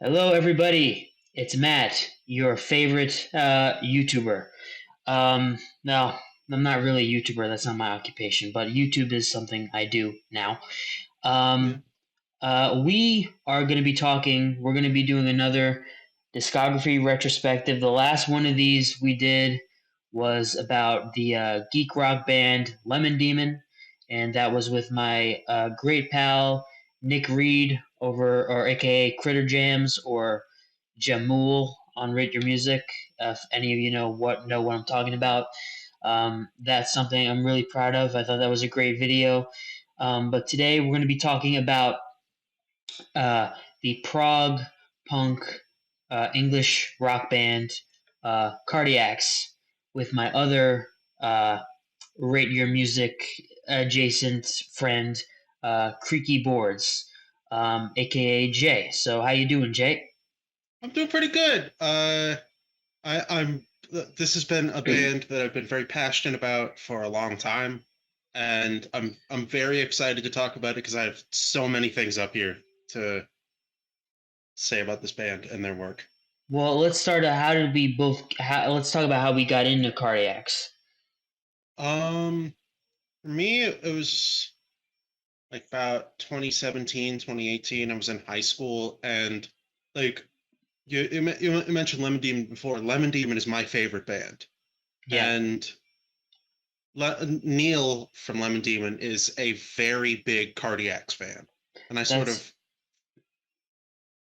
Hello, everybody. It's Matt, your favorite YouTuber. No, I'm not really a YouTuber. That's not my occupation, but YouTube is something I do now. Yeah. Um, we are going to be talking. We're going to be doing another discography retrospective. The last one of these we did was about the geek rock band Lemon Demon, and that was with my great pal Nick Reed over, or AKA Critter Jams, or Jamul on Rate Your Music. If any of you know what I'm talking about, that's something I'm really proud of. I thought that was a great video. But today we're going to be talking about the prog-punk English rock band Cardiacs with my other Rate Your Music adjacent friend, creakyboardz, aka Jay. So how you doing, Jay? I'm doing pretty good. I'm. This has been a band that I've been very passionate about for a long time, and I'm very excited to talk about it because I have so many things up here to say about this band and their work. Well, let's start. How did we both? Let's talk about how we got into Cardiacs. Um, for me, it was like about 2017, 2018. I was in high school, and like you mentioned Lemon Demon before. Lemon Demon is my favorite band, Yeah, and Neil from Lemon Demon is a very big Cardiacs fan, and I sort that's of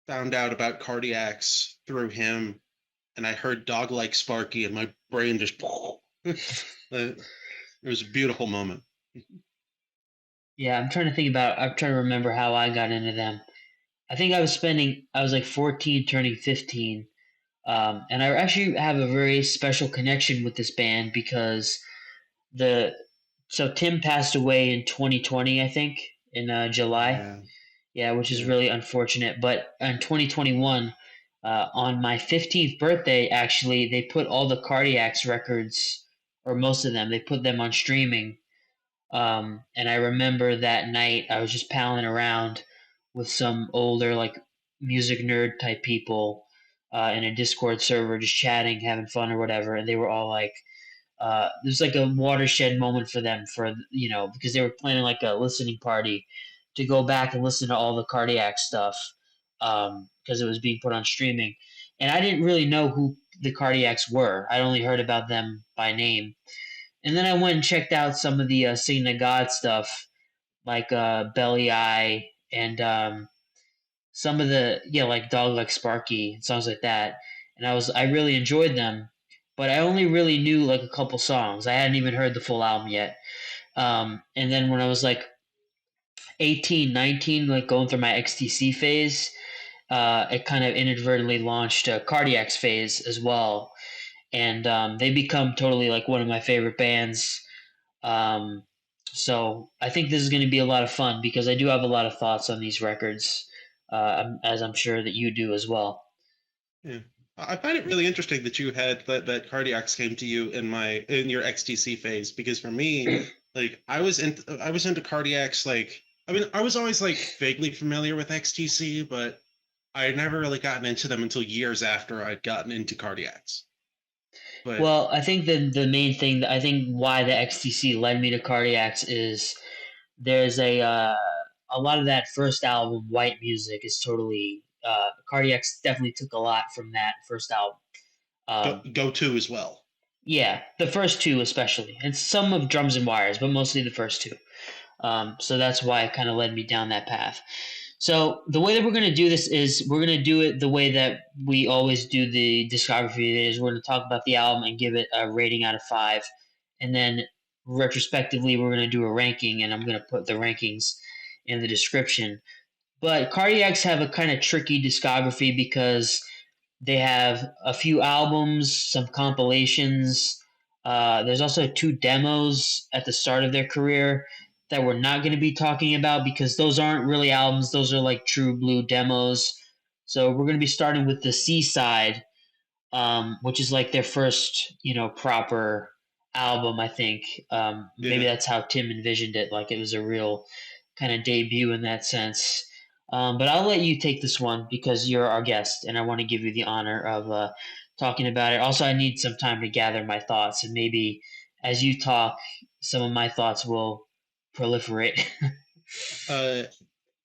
found out about Cardiacs through him, and I heard Dog Like Sparky, and my brain just it was a beautiful moment. yeah. I'm trying to remember how I got into them. I was like 14 turning 15. And I actually have a very special connection with this band because the so Tim passed away in 2020, I think, in July. Yeah, Yeah, which is yeah, really unfortunate. But in 2021, on my 15th birthday, actually, they put all the Cardiacs records, or most of them, they put them on streaming. And I remember that night I was just palling around with some older, like, music nerd type people in a Discord server, just chatting, having fun or whatever. And they were all like, it was like a watershed moment for them, because they were planning like a listening party to go back and listen to all the Cardiac stuff because it was being put on streaming. And I didn't really know who the Cardiacs were. I'd only heard about them by name. And then I went and checked out some of the Singing to God stuff, like Belly Eye and some of the, yeah, like Dog Like Sparky and songs like that. And I really enjoyed them, but I only really knew like a couple songs. I hadn't even heard the full album yet. And then when I was like 18, 19, like going through my XTC phase, it kind of inadvertently launched a Cardiacs phase as well. And they become totally like one of my favorite bands. Um, so I think this is going to be a lot of fun because I do have a lot of thoughts on these records, as I'm sure that you do as well. yeah. I find it really interesting that you had that Cardiacs came to you in your XTC phase because for me, like I was into Cardiacs like I mean I was always like vaguely familiar with XTC, but I had never really gotten into them until years after I'd gotten into Cardiacs. But Well, I think the main thing that I think why the XTC led me to Cardiacs is there's a lot of that first album, White Music, is totally Cardiacs definitely took a lot from that first album. Um, go to as well. yeah, the first two especially, and some of Drums and Wires, but mostly the first two. So that's why it kind of led me down that path. So the way that we're going to do this is we're going to do it the way that we always do the discography. Is we're going to talk about the album and give it a rating out of 5, and then retrospectively we're going to do a ranking, and I'm going to put the rankings in the description. But Cardiacs have a kind of tricky discography because they have a few albums, some compilations. There's also 2 demos at the start of their career that we're not going to be talking about because those aren't really albums. Those are like true blue demos. So we're going to be starting with the Seaside, which is like their first, proper album, I think. Maybe Yeah. that's how Tim envisioned it. Like it was a real kind of debut in that sense. But I'll let you take this one because you're our guest, and I want to give you the honor of talking about it. Also, I need some time to gather my thoughts, and maybe as you talk, some of my thoughts will proliferate. Uh,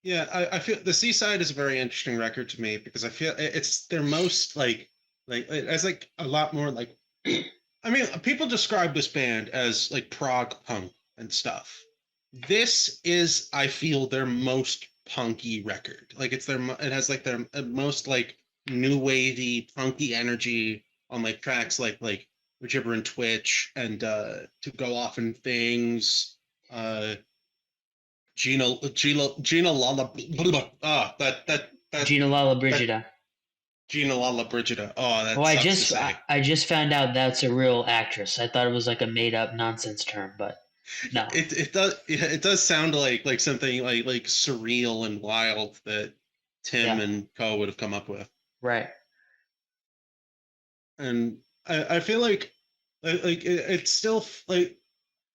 yeah, I feel the Seaside is a very interesting record to me because I feel it's their most like it has like a lot more like I mean people describe this band as like prog punk and stuff. This is I feel their most punky record. Like it has like their most like new wavy punky energy on like tracks like Gibber and Twitch and To Go Off in Things. Uh Gina Lala Gina Lala that Brigida. Gina Lala Brigida. Oh, Oh, that sucks to say. I just found out that's a real actress. I thought it was like a made up nonsense term, but no. It does sound like something like surreal and wild that Tim Yeah, and Co would have come up with. right. And I feel like it's still like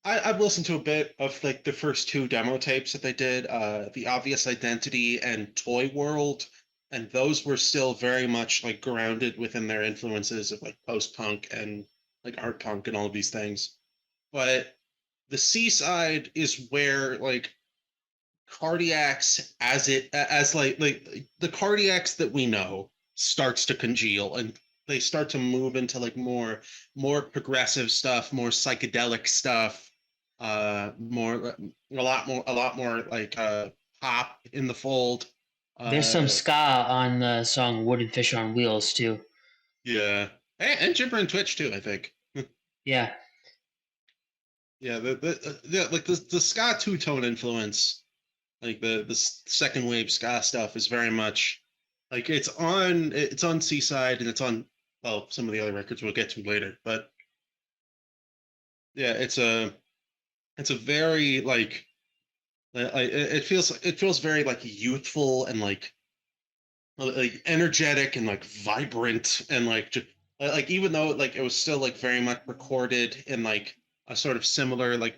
I've listened to a bit of like the first two demo tapes that they did, The Obvious Identity and Toy World, and those were still very much like grounded within their influences of like post-punk and like art punk and all of these things. But the Seaside is where like Cardiacs as like the Cardiacs that we know starts to congeal and they start to move into like more progressive stuff, more psychedelic stuff, more a lot more like pop in the fold. There's some Uh ska on the song Wooden Fish on Wheels too. yeah. And Jibber and Twitch too, I think. Yeah, Yeah, yeah, like the ska two-tone influence, like the second wave ska stuff is very much like it's on Seaside and it's on well some of the other records we'll get to later, but yeah, it's a very it feels very like youthful and like energetic and like vibrant and like just like even though like it was still like very much recorded in like a sort of similar like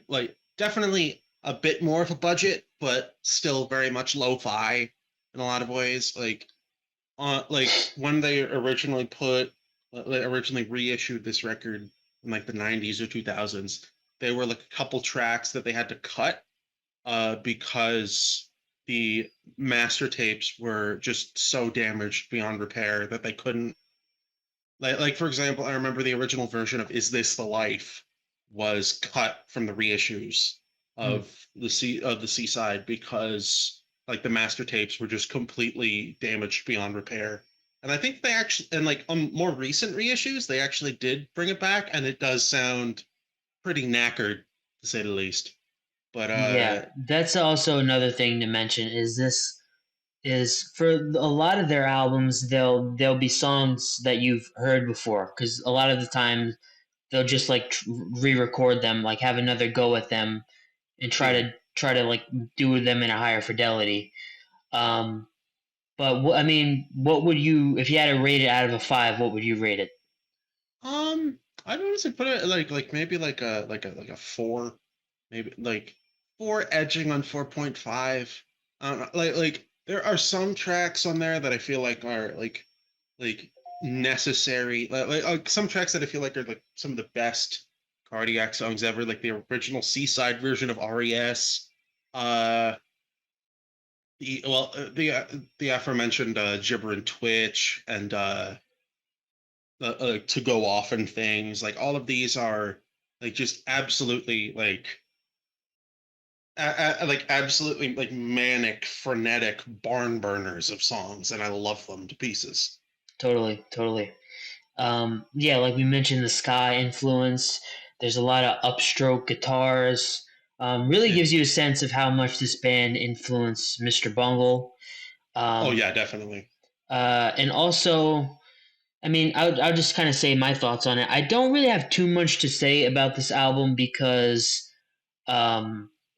definitely a bit more of a budget but still very much lo-fi in a lot of ways like when they originally reissued this record in like the 90s or 2000s, they were like a couple tracks that they had to cut because the master tapes were just so damaged beyond repair that they couldn't like for example, I remember the original version of Is This the Life was cut from the reissues mm. of the Seaside because like the master tapes were just completely damaged beyond repair. And I think they actually and like on more recent reissues they actually did bring it back and it does sound pretty knackered to say the least. But Yeah. That's also another thing to mention. Is this is for a lot of their albums, there'll be songs that you've heard before because a lot of the time they'll just like re-record them, like have another go at them and yeah. try to like do them in a higher fidelity. Um, but I mean, what would you if you had to rate it out of a five? What would you rate it? I'd honestly put it like maybe like a four, maybe like four edging on 4.5. I don't know, like there are some tracks on there that I feel like are like necessary. Like some tracks that I feel like are like some of the best cardiac songs ever, like the original Seaside version of RES. Uh the aforementioned Gibber and Twitch and to go off and things like all of these are like just absolutely like absolutely like manic frenetic barn burners of songs and I love them to pieces. Totally, totally. Yeah, like we mentioned, the ska influence. There's a lot of upstroke guitars. Really Yeah. gives you a sense of how much this band influenced Mr. Bungle. Oh Um, yeah, definitely. and also, I mean, I'll just kind of say my thoughts on it. I don't really have too much to say about this album because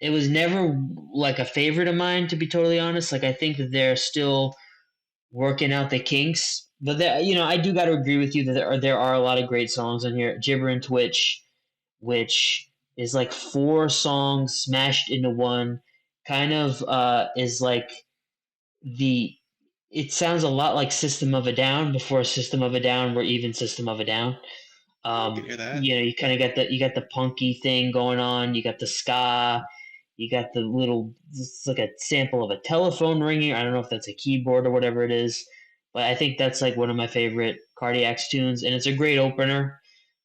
it was never like a favorite of mine, to be totally honest. Like, I think that they're still working out the kinks. But there, I do got to agree with you that there are a lot of great songs on here. Gibber and Twitch, which is like four songs smashed into one, kind of is like the it sounds a lot like System of a Down before System of a Down were even System of a Down. I can hear that. You kind of got the punky thing going on. You got the ska. You got the little, it's like a sample of a telephone ringing. I don't know if that's a keyboard or whatever it is, but I think that's like one of my favorite Cardiacs tunes, and it's a great opener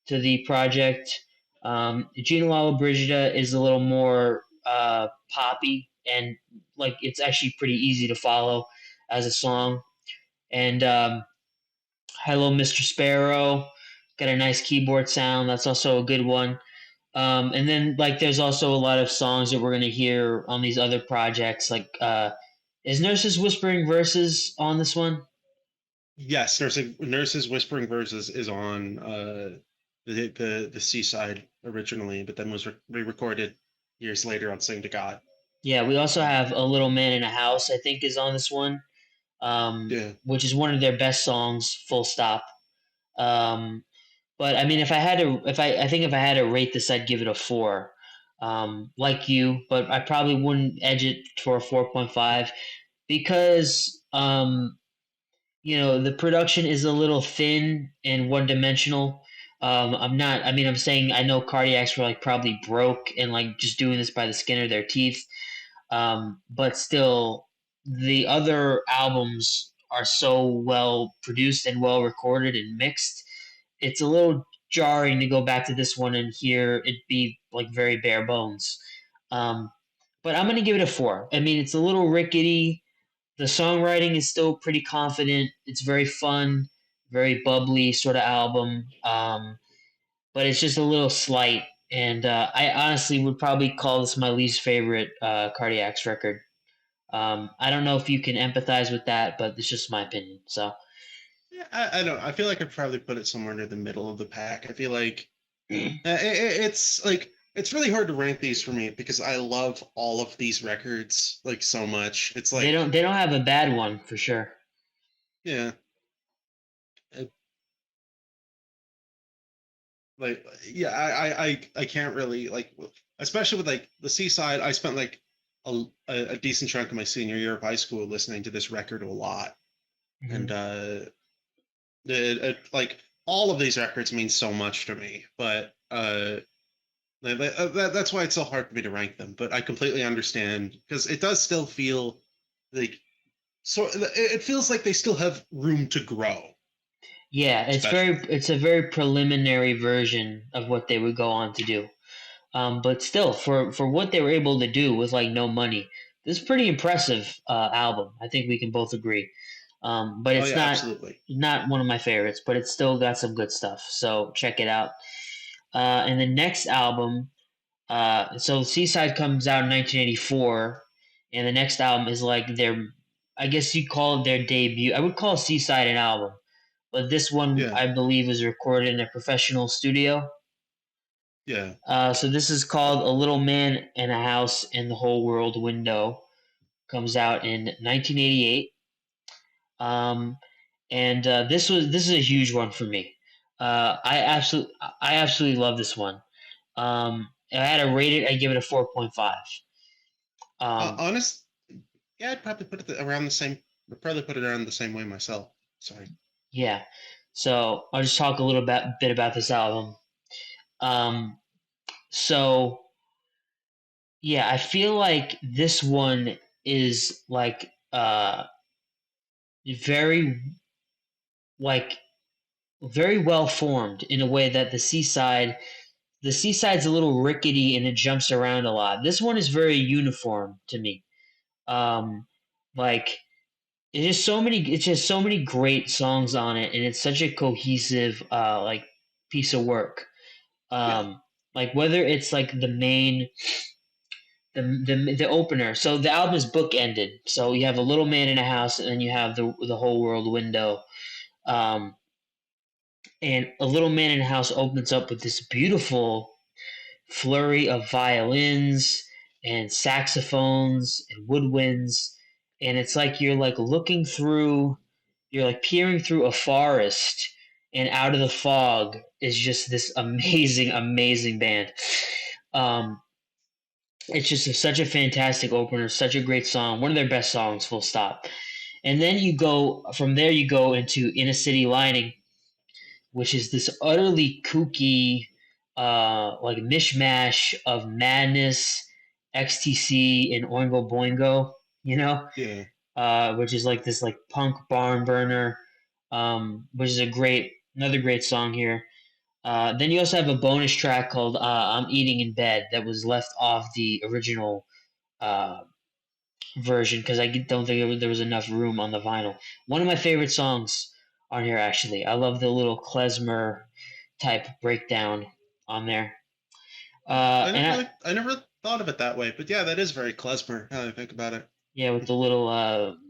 to the project. Gina Lollobrigida is a little more poppy, and like it's actually pretty easy to follow as a song. And Hello, Mr. Sparrow, got a nice keyboard sound. That's also a good one. And then like there's also a lot of songs that we're gonna hear on these other projects. Like is Nurses Whispering Verses on this one? Yes, Nurses Whispering Verses is on the Seaside originally, but then was re-recorded years later on Sing to God. Yeah, we also have A Little Man in a House, I think, is on this one, Yeah. which is one of their best songs, full stop. Um, but I mean, if I had to, I think if I had to rate this, I'd give it a 4. Like you, but I probably wouldn't edge it for a 4.5 because the production is a little thin and one dimensional. I'm not. I mean, I'm saying I know Cardiacs were like probably broke and like just doing this by the skin of their teeth. But still, the other albums are so well produced and well recorded and mixed. It's a little jarring to go back to this one and hear it be like very bare bones. Um, but I'm gonna give it a 4. I mean, it's a little rickety. The songwriting is still pretty confident. It's very fun, very bubbly sort of album. But it's just a little slight. And I honestly would probably call this my least favorite Cardiacs record. I don't know if you can empathize with that, but it's just my opinion. So Yeah, I don't. I feel like I'd probably put it somewhere near the middle of the pack. I feel like it's like it's really hard to rank these for me because I love all of these records like so much. It's like they don't have a bad one for sure. yeah, uh, like yeah, I can't really like especially with like the Seaside. I spent like a decent chunk of my senior year of high school listening to this record a lot, and Mhm. like all of these records mean so much to me. But that's why it's so hard for me to rank them. But I completely understand because it does still feel like so. It feels like they still have room to grow, Yeah, especially. it's a very preliminary version of what they would go on to do. But still, for what they were able to do with like no money, this is pretty impressive album. I think we can both agree. But Oh it's yeah, absolutely. not one of my favorites, but it's still got some good stuff. So check it out. And the next album, so Seaside comes out in 1984, and the next album is like their, I guess you call it their debut. I would call Seaside an album, but this one Yeah, I believe was recorded in a professional studio. yeah. So this is called A Little Man in a House in the Whole World Window. Comes out in 1988. Um, and this is a huge one for me. I absolutely love this one. If I had to rate it, I'd give it a 4.5. Um, Honest, yeah, I'd probably put it around the same. I'd probably put it around the same way myself. Sorry. yeah. So I'll just talk a bit about this album. Um, so yeah, I feel like this one is like very like very well formed in a way that the seaside's a little rickety and it jumps around a lot. This one is very uniform to me. Um, like it's just so many great songs on it, and it's such a cohesive like piece of work. Yeah, Like whether it's like the opener. So the album is bookended. So you have A Little Man in a House, and then you have the Whole World Window. Um, and A Little Man in a House opens up with this beautiful flurry of violins and saxophones and woodwinds, and it's like you're like peering through a forest, and out of the fog is just this amazing band. Um, it's just such a fantastic opener, such a great song, one of their best songs, full stop. And then you go from there. You go into In a City Lining, which is this utterly kooky, like mishmash of madness, XTC, and Oingo Boingo. You know, Yeah. which is like this like punk barn burner, which is another great song here. Then you also have a bonus track called "I'm Eating in Bed" that was left off the original uh, version because I don't think there was enough room on the vinyl. One of my favorite songs on here, actually. I love the little klezmer type breakdown on there. I never thought of it that way, but yeah, that is very klezmer now that I think about it. Yeah, with the little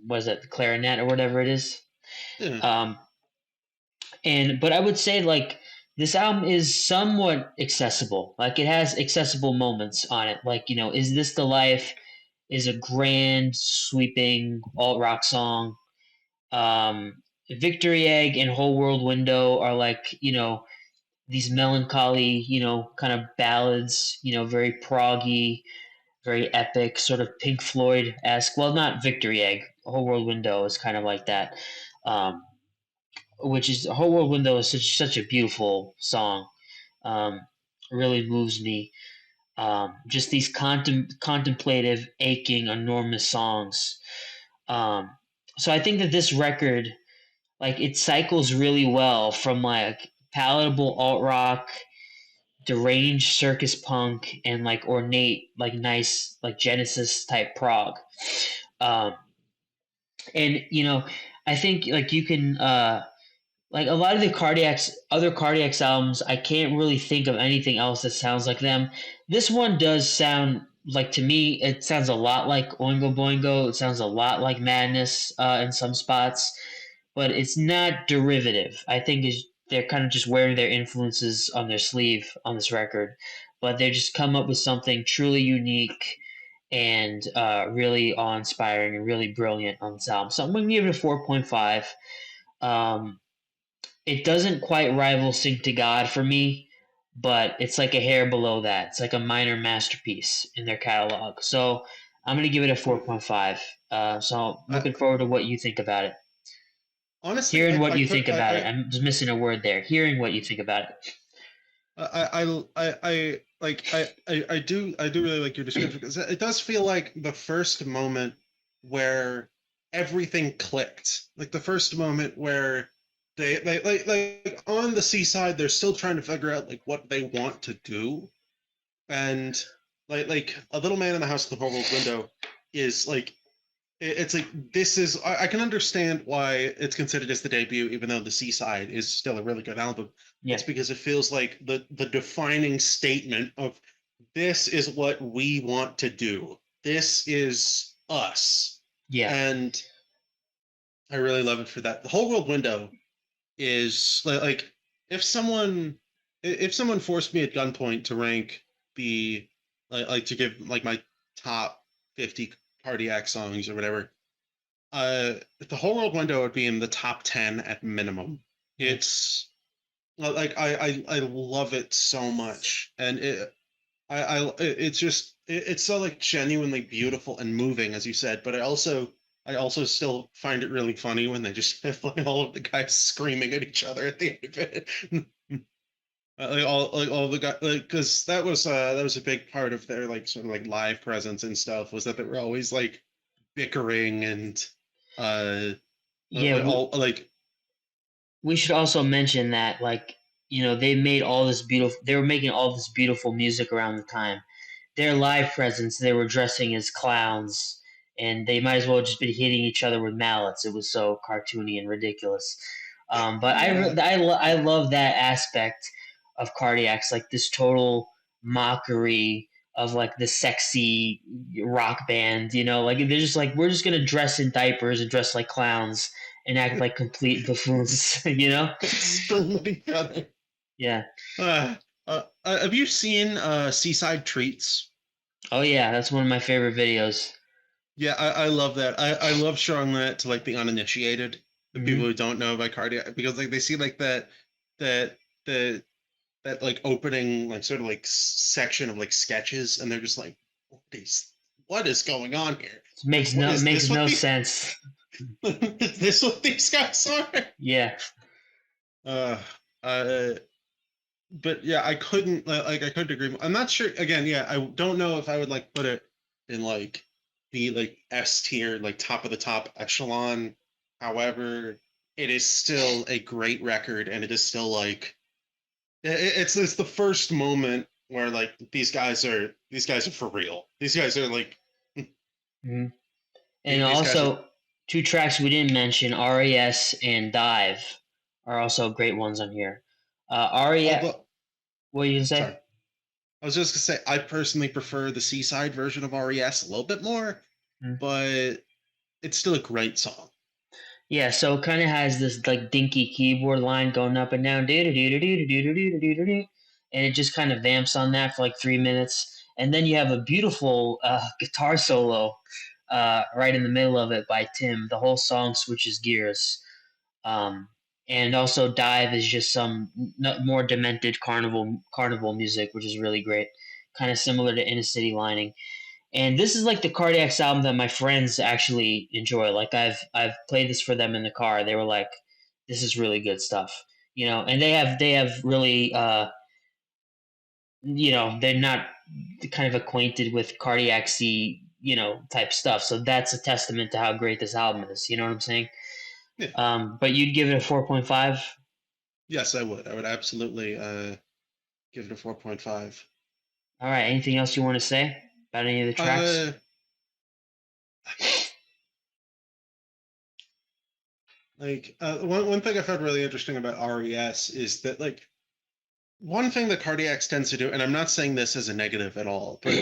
what is that, the clarinet or whatever it is. Yeah. Um, but I would say like this album is somewhat accessible. Like it has accessible moments on it. Like "Is This the Life" is a grand, sweeping alt rock song. Victory Egg and Whole World Window are like these melancholy kind of ballads. Very proggy, very epic, sort of Pink Floyd esque. Well, not Victory Egg. Whole World Window is kind of like that. Um, which is Whole World Window is such a beautiful song. Um, really moves me. Just these contemplative, aching, enormous songs. Um, so I think that this record, like, it cycles really well from like palatable alt rock, deranged circus punk, and like ornate, like nice, like Genesis type prog. Um, and I think like you can like a lot of the other Cardiacs albums, I can't really think of anything else that sounds like them. This one does sound like, to me, it sounds a lot like Oingo Boingo. It sounds a lot like Madness in some spots, but it's not derivative. I think they're kind of just wearing their influences on their sleeve on this record, but they just come up with something truly unique and really awe-inspiring and really brilliant on this album. So I'm going to give it a 4.5. Um, it doesn't quite rival Sing to God for me, but it's like a hair below that. It's like a minor masterpiece in their catalog. So I'm going to give it a 4.5. So I, looking forwad to what you think about it. honestly, Hearing what you think about it. I'm just missing a word there. Hearing what you think about it. I do really like your description because it does feel like the first moment where everything clicked. Like the first moment where they like on the Seaside, they're still trying to figure out like what they want to do, and like A Little Man in the House with the Whole World Window is like it's like this is I can understand why it's considered as the debut, even though the Seaside is still a really good album. Yeah. It's because it feels like the defining statement of this is what we want to do. This is us. Yeah. And I really love it for that. The Whole World Window is like if someone forced me at gunpoint to rank the like to give like my top 50 cardiac songs or whatever, the Whole World Window would be in the top 10 at minimum. It's like I love it so much, and it's just it's so like genuinely beautiful and moving, as you said. But I also still find it really funny when they just have like all of the guys screaming at each other at the end of it. Like all the guys, like because that was a big part of their like sort of like live presence and stuff, was that they were always like bickering and uh Yeah. all like We should also mention that, like, they were making all this beautiful music around the time. Their live presence, they were dressing as clowns, and they might as well just been hitting each other with mallets. It was so cartoony and ridiculous. But yeah. I love that aspect of Cardiacs, like this total mockery of like the sexy rock band. Like they're just like, we're just gonna dress in diapers and dress like clowns and act like complete buffoons. Scream at each other. Yeah. Uh, have you seen Seaside Treats? Oh yeah, that's one of my favorite videos. Yeah, I love that. I love showing that to like the uninitiated, the people Hmm. who don't know about cardiac, because like they see like that the that like opening like sort of like section of like sketches, and they're just like, what is going on here? Makes What no is makes this? What no the sense. Is this what these guys are? Yeah. Uh, uh, but yeah, I couldn't like I couldn't agree more. I'm not sure. Again, yeah, I don't know if I would like put it in like the like S tier, like top of the top echelon. However, it is still a great record, and it is still like it's the first moment where like these guys are for real. These guys are like Hmm. And these guys are. also, two tracks we didn't mention, RES and Dive, are also great ones on here. RES, Although, what are you gonna sorry, say? I was just gonna say I personally prefer the Seaside version of RES a little bit more, Hmm. but it's still a great song. Yeah, so it kind of has this like dinky keyboard line going up and down, and it just kind of vamps on that for like 3 minutes, and then you have a beautiful guitar solo right in the middle of it by Tim. The whole song switches gears, um, and also Dive is just some more demented carnival music, which is really great, kind of similar to Inner City Lining. And this is like the Cardiacs album that my friends actually enjoy. Like I've played this for them in the car. They were like, "This is really good stuff," you know. And they have really, they're not kind of acquainted with Cardiacsy, type stuff. So that's a testament to how great this album is. You know what I'm saying? Yeah. But you'd give it a 4.5. Yes, I would. I would absolutely give it a 4.5. All right. Anything else you want to say about any of the tracks? Uh, one thing I found really interesting about RES is that like one thing that Cardiacs tends to do, and I'm not saying this as a negative at all, but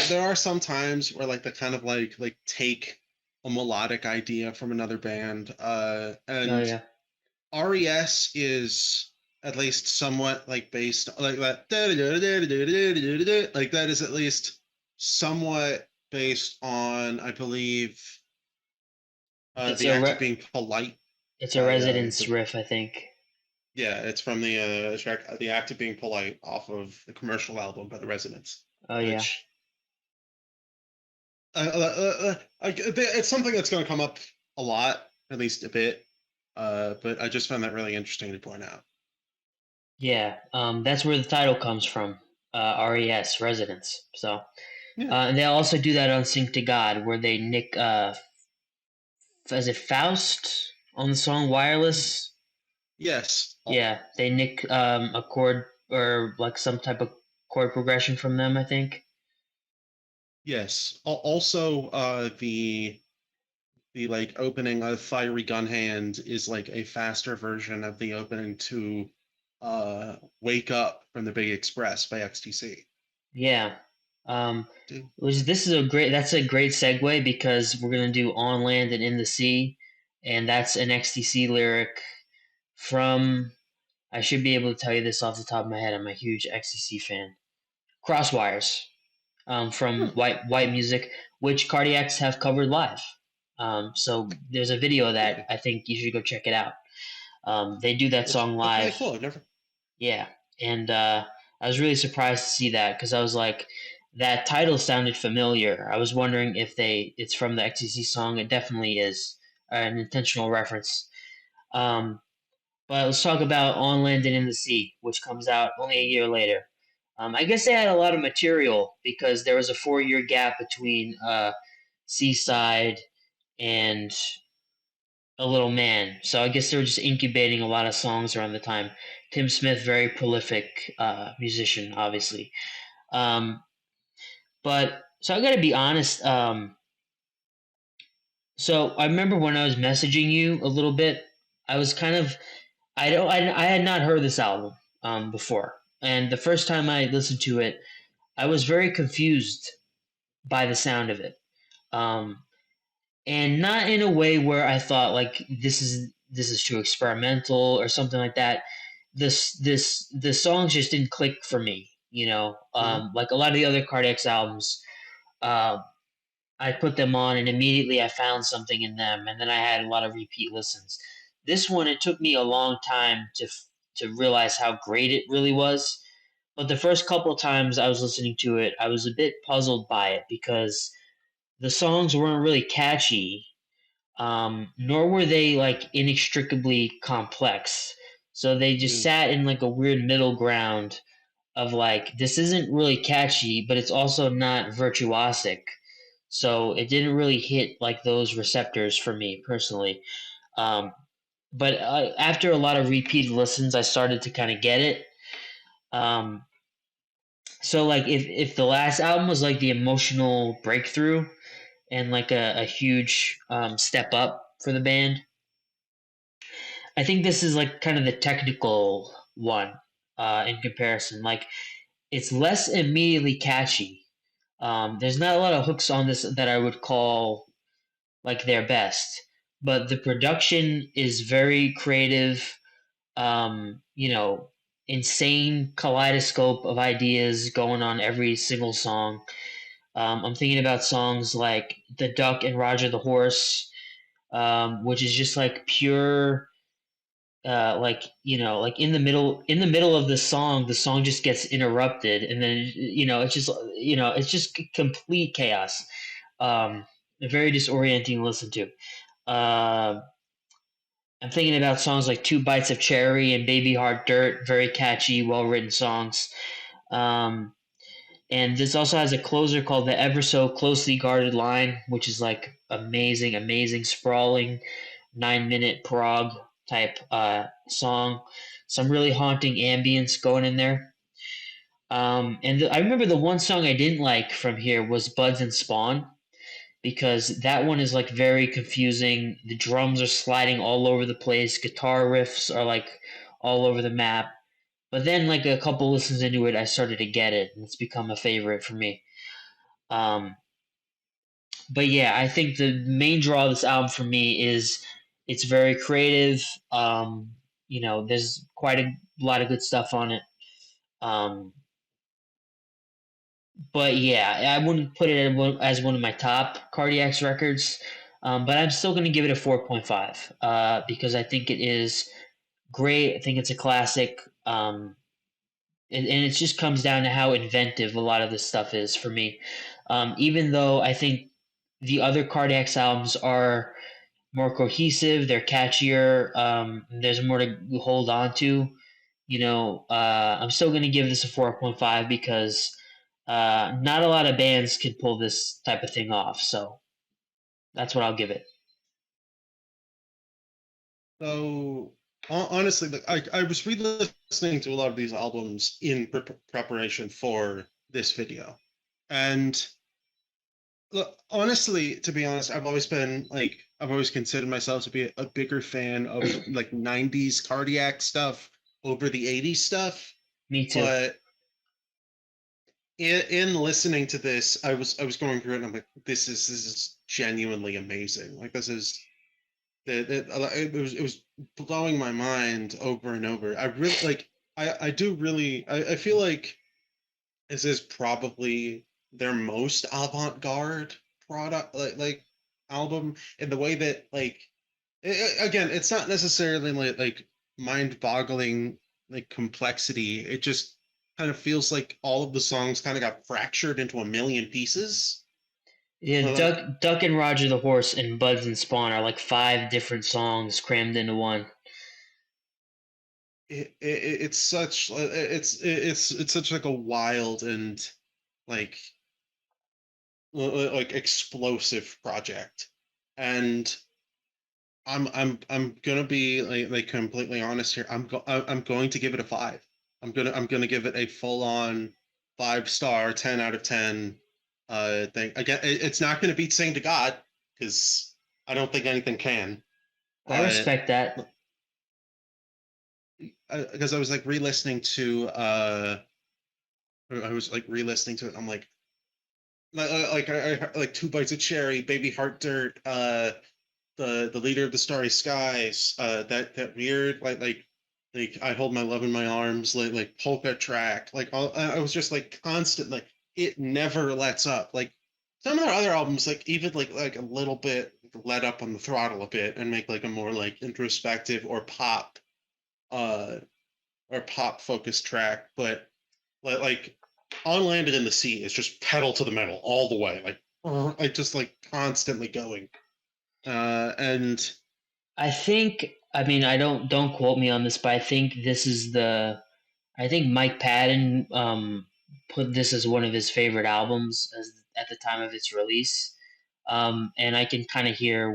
there are some times where like they kind of like take a melodic idea from another band, Oh and yeah. RES is at least somewhat like based like that like that is at least somewhat based on I believe It's the a act of re- being polite it's a by Residence riff, I think. yeah, it's from the track the act of being polite off of the commercial album by the Residents, Oh yeah. which it's something that's going to come up a lot, at least a bit, but I just found that really interesting to point out. Yeah, that's where the title comes from. RES, Residence. So, Yeah. and they also do that on Sync to God, where they nick, is it Faust on the song Wireless? Yes. Yeah, they nick a chord or like some type of chord progression from them, I think. Yes. Also, the like opening of Fiery Gun Hand is like a faster version of the opening to Wake Up from the Big Express by XTC. Yeah. Um, Dude. that's a great segue because we're gonna do On Land and In the Sea, and that's an XTC lyric from. I should be able to tell you this off the top of my head. I'm a huge XTC fan. Crosswires, from Hmm. White Music, which Cardiacs have covered live. So there's a video of that. Really? I think you should go check it out. They do that Which song okay, live. cool. I've never. Yeah, and I was really surprised to see that because I was like, that title sounded familiar. I was wondering if it's from the XTC song. It definitely is an intentional reference. Um, but let's talk about On Land and in the Sea, which comes out only a year later. I guess they had a lot of material because there was a 4 year gap between Seaside and A Little Man. So I guess they were just incubating a lot of songs around the time. Tim Smith, very prolific musician, obviously. Um, but so I got to be honest. So I remember when I was messaging you a little bit, I was kind of I had not heard this album before, and the first time I listened to it, I was very confused by the sound of it, um, and not in a way where I thought like this is too experimental or something like that. The songs just didn't click for me, Mhm. like a lot of the other Cardiacs albums. Uh, I put them on and immediately I found something in them, and then I had a lot of repeat listens. This one, it took me a long time to realize how great it really was. But the first couple of times I was listening to it, I was a bit puzzled by it because the songs weren't really catchy, nor were they like inextricably complex. So they just Mm. sat in like a weird middle ground of like this isn't really catchy, but it's also not virtuosic. So it didn't really hit like those receptors for me personally. Um, but after a lot of repeated listens, I started to kind of get it. Um, so like if the last album was like the emotional breakthrough and like a huge step up for the band, I think this is like kind of the technical one in comparison. Like it's less immediately catchy. There's not a lot of hooks on this that I would call like their best, but the production is very creative. You know, insane kaleidoscope of ideas going on every single song. I'm thinking about songs like "The Duck and Roger the Horse," which is just like pure like like in the middle of the song just gets interrupted, and then it's just complete chaos. um Very disorienting to listen to. I'm thinking about songs like Two Bites of Cherry and Baby Heart Dirt, very catchy, well written songs. um and this also has a closer called The Ever So Closely Guarded Line, which is like amazing, sprawling 9 minute prog type song. Some really haunting ambience going in there. I remember the one song I didn't like from here was Buds and Spawn, because that one is like very confusing. The drums are sliding all over the place, guitar riffs are like all over the map. But then, like a couple listens into it, I started to get it, and it's become a favorite for me. Um, but yeah, I think the main draw of this album for me is it's very creative. There's quite a lot of good stuff on it. Um, but yeah, I wouldn't put it as one of my top Cardiacs records. But I'm still going to give it a 4.5 because I think it is great. I think it's a classic. And it just comes down to how inventive a lot of this stuff is for me. Even though I think the other Cardiacs albums are more cohesive, they're catchier, there's more to hold on to. I'm still going to give this a 4.5 because not a lot of bands can pull this type of thing off. So that's what I'll give it. So honestly, like I was re-listening to a lot of these albums in preparation for this video, and look, honestly, to be honest, I've always considered myself to be a bigger fan of like '90s cardiac stuff over the '80s stuff. Me too. But in listening to this, I was going through it, and I'm like, this is genuinely amazing. Like this is it was blowing my mind over and over. I really like I do really I feel like this is probably their most avant-garde product like album in the way that like again, it's not necessarily like mind-boggling like complexity. It just kind of feels like all of the songs kind of got fractured into a million pieces. Yeah, Like Duck and Roger the Horse and Buds and Spawn are like five different songs crammed into one. it's such it's such like a wild and like like explosive project, and I'm gonna be like completely honest here. I'm going to give it a five. I'm gonna give it a full on 5 star, 10 out of 10 thing. Again, it's not gonna beat Sing to God because I don't think anything can. I Uh, respect that. because I was like re-listening to I was like re-listening to it. I'm like Two Bites of Cherry, Baby Heart Dirt, the Leader of the Starry Skies, that weird like I Hold My Love in My Arms, like polka track, like I was just like constant, like it never lets up. Like some of their other albums, like even like a little bit let up on the throttle a bit and make like a more like introspective uh or pop focused track, but like On Land and in the Sea is just pedal to the metal all the way, like just like constantly going. And I think, I mean, I don't quote me on this, but I think this is the I think Mike Patton put this as one of his favorite albums as, at the time of its release, and I can kind of hear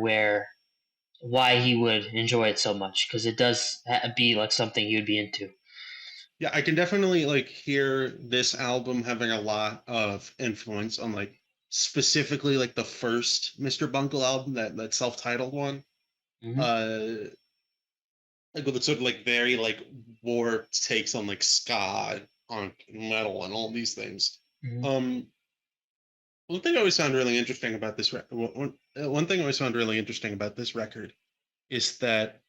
why he would enjoy it so much because it does be like something you'd be into. yeah, I can definitely like hear this album having a lot of influence on like specifically like the first Mr. Bungle album, that self-titled one. Hmm. Uh like with the sort of like very like warped takes on like ska, punk, metal, and all these things. Hmm. Um, one thing I always found really interesting about this one thing I always found really interesting about this record is that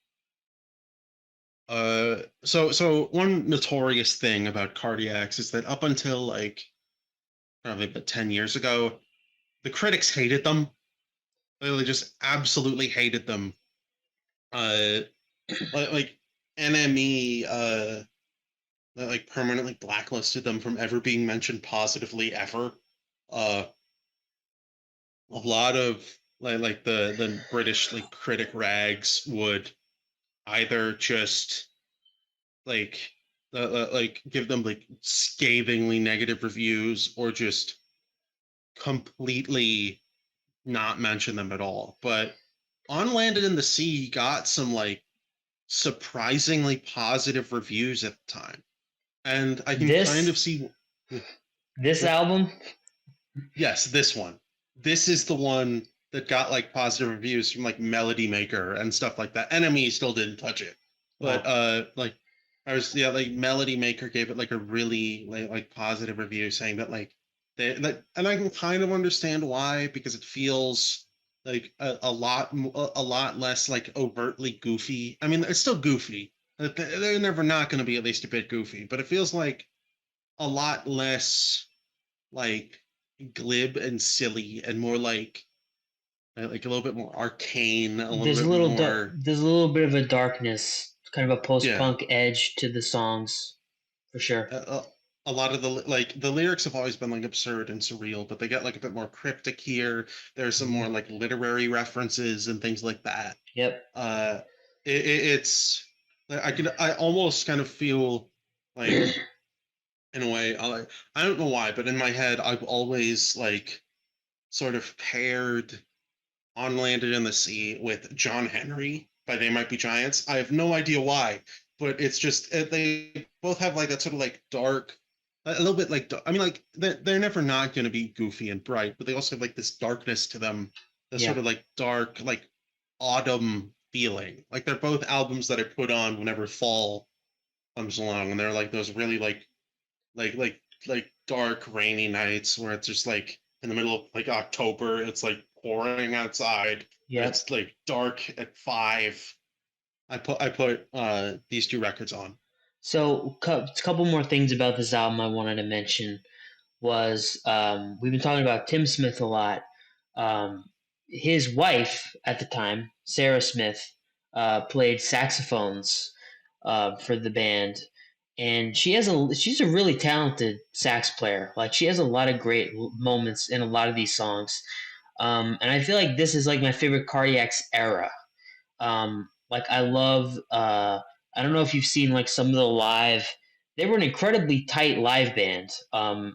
so one notorious thing about Cardiacs is that up until like probably about 10 years ago, the critics hated them. They just absolutely hated them. Uh, like NME that like permanently blacklisted them from ever being mentioned positively ever. Uh, a lot of like the British like critic rags would either just like like give them like scathingly negative reviews or just completely not mention them at all. But On Landed in the Sea got some like surprisingly positive reviews at the time. And I can kind of This see. this album, Yes, this one. This is the one that got like positive reviews from like Melody Maker and stuff like that. Enemy still didn't touch it. But wow, like I was yeah, like Melody Maker gave it like a really like positive review saying that like they that and I can kind of understand why because it feels like a lot less like overtly goofy. I mean, it's still goofy. They're never not going to be at least a bit goofy, but it feels like a lot less like glib and silly and more like a little bit more arcane, a little bit more there's a little bit of a darkness, kind of a yeah. post-punk edge to the songs for sure. A, a lot of the like the lyrics have always been like absurd and surreal, but they get like a bit more cryptic here. There's some Hmm. more like literary references and things like that. Yep. Uh, it's I almost kind of feel like in a way I don't know why, but in my head I've always like sort of paired On Landed in the Sea with John Henry by They Might Be Giants. I have no idea why, but it's just they both have like that sort of like dark, a little bit like I mean like they're never not going to be goofy and bright, but they also have like this darkness to them, this sort Yeah. of like dark like autumn feeling. Like they're both albums that I put on whenever fall comes along, and they're like those really like like like dark rainy nights where it's just like in the middle of like October, it's like pouring outside. Yep. It's like dark at 5. I put these two records on. So, a couple more things about this album I wanted to mention was we've been talking about Tim Smith a lot. Um, his wife at the time, Sarah Smith, played saxophones for the band, and she's a really talented sax player. Like she has a lot of great moments in a lot of these songs, and I feel like this is like my favorite Cardiacs era. Like I love. I don't know if you've seen like some of the live. They were an incredibly tight live band.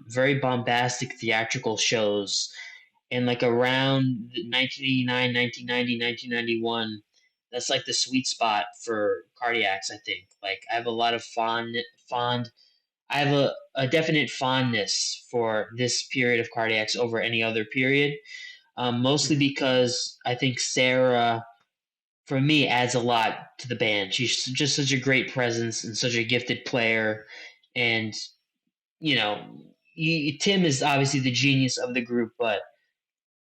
Very bombastic theatrical shows, and like around 1989, 1990, 1991. That's like the sweet spot for Cardiacs. I think. Like I have a lot of fond. I have a definite fondness for this period of Cardiacs over any other period. Mostly Mhm. because I think Sarah for me adds a lot to the band. She's just such a great presence and such a gifted player. And you know, Tim is obviously the genius of the group, but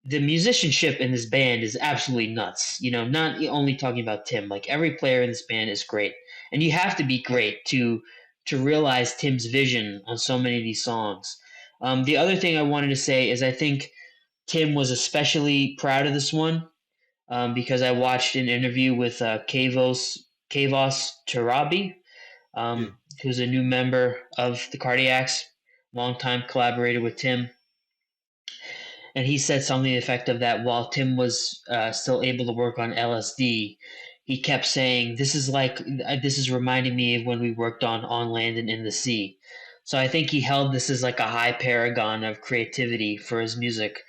the musicianship in this band is absolutely nuts. You know, not only talking about Tim, like every player in this band is great, and you have to be Uh, great to realize Tim's vision on so many of these songs. The other thing I wanted to say is I think Tim was especially proud of this one because I watched an interview with Kavos Tarabi, yeah. who's a new member of the Cardiacs, longtime collaborator with Tim, and he said something to the effect of that while Tim was still able to work on LSD, he kept saying, this is reminding me of when we worked on Land and in the Sea. So I think he held this as like a high paragon of creativity for his music.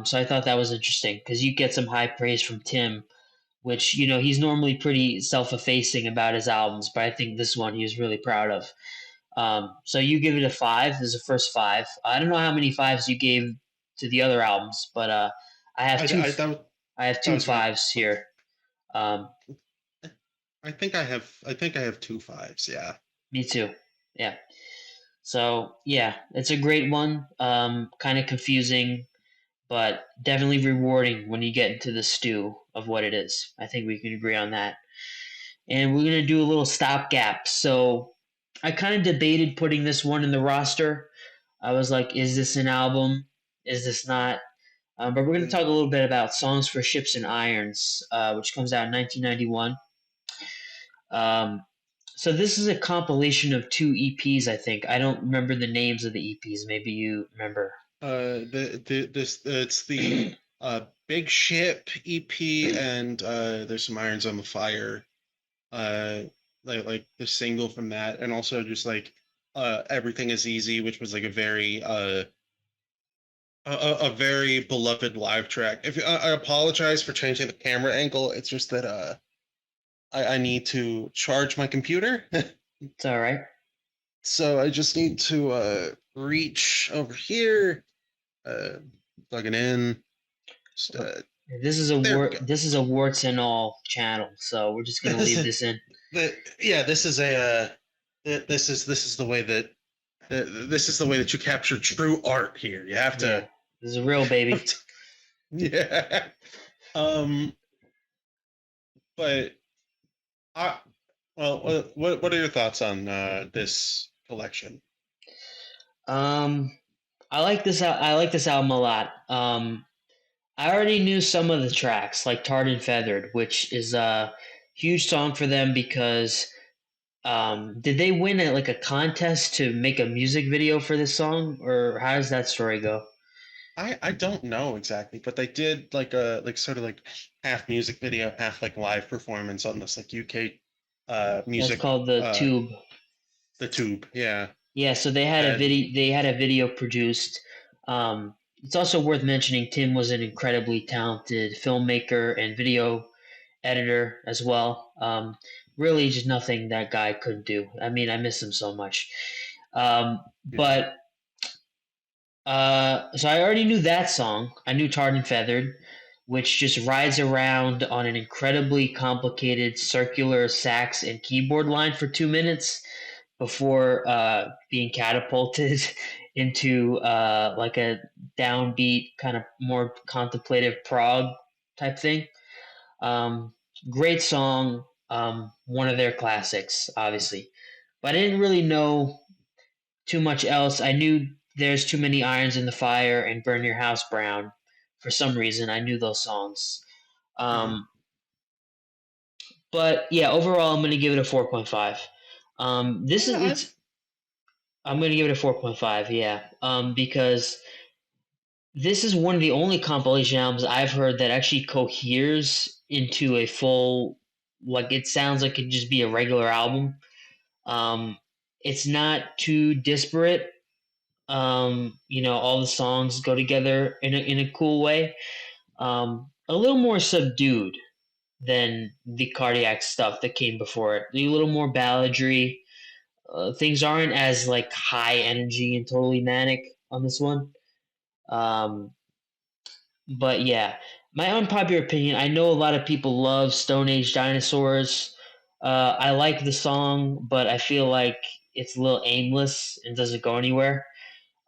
So I thought that was interesting because you get some high praise from Tim, which, he's normally pretty self-effacing about his albums, but I think this one he was really proud of. So you give it a five. This is the first five. I don't know how many fives you gave to the other albums, but I have I, two. I that, I have that two was my. fives here. Um, I think I have two fives. Yeah. Me too. Yeah. So yeah, it's a great one. Kind of confusing, but definitely rewarding when you get into the stew of what it is. I think we can agree on that. And we're gonna do a little stopgap. So I kind of debated putting this one in the roster. I was like, is this an album? Is this not? But we're going to talk a little bit about Songs for Ships and Irons, which comes out in 1991. Um, so this is a compilation of two EPs, I think. I don't remember the names of the EPs. Maybe you remember. It's the Big Ship EP, and there's some Irons on the Fire. Uh, like the single from that, and also just like Everything Is Easy, which was like a very beloved live track. If I apologize for changing the camera angle, it's just that I need to charge my computer. It's all right. So I just need to reach over here, uh, plug it in. Just, This is there we go. this is a warts and all channel, so we're just going to leave this in. Yeah, this is this is the way that this is the way that you capture true art here. You have to. Yeah, this is a real baby. Yeah. But I well, what are your thoughts on this collection? I like this. I like this album a lot. I already knew some of the tracks, like "Tarred and Feathered," which is a huge song for them because did they win like a contest to make a music video for this song, or how does that story go? I don't know exactly, but they did like a like sort of like half music video, half like live performance on this like UK That's music called the Tube. the tube. Yeah. Yeah, so they had a And video. They had a video produced. It's also worth mentioning Tim was an incredibly talented filmmaker and video editor as well. Really, just nothing that guy couldn't do. I mean, I miss him so much. yeah. But so I already knew that song. I knew Tarred and Feathered, which just rides around on an incredibly complicated circular sax and keyboard line for 2 minutes before being catapulted into like a downbeat, kind of more contemplative prog type thing. Um, Great song, one of their classics, obviously. But I didn't really know too much else. I knew There's Too Many Irons in the Fire and Burn Your House Brown. For some reason, I knew those songs. Hmm. Um, but yeah, overall, I'm going to give it a 4.5. This is Yeah, it's. I'm going to give it a 4.5. Yeah, because this is one of the only compilation albums I've heard that actually coheres into a full. Like it sounds like it could just be a regular album. Um, it's not too disparate. All the songs go together in a cool way. A little more subdued than the cardiac stuff that came before it. A little more balladry. Things aren't as like high energy and totally manic on this one. Um, but yeah, my unpopular opinion. I know a lot of people love Stone Age Dinosaurs. I like the song, but I feel like it's a little aimless and doesn't go anywhere.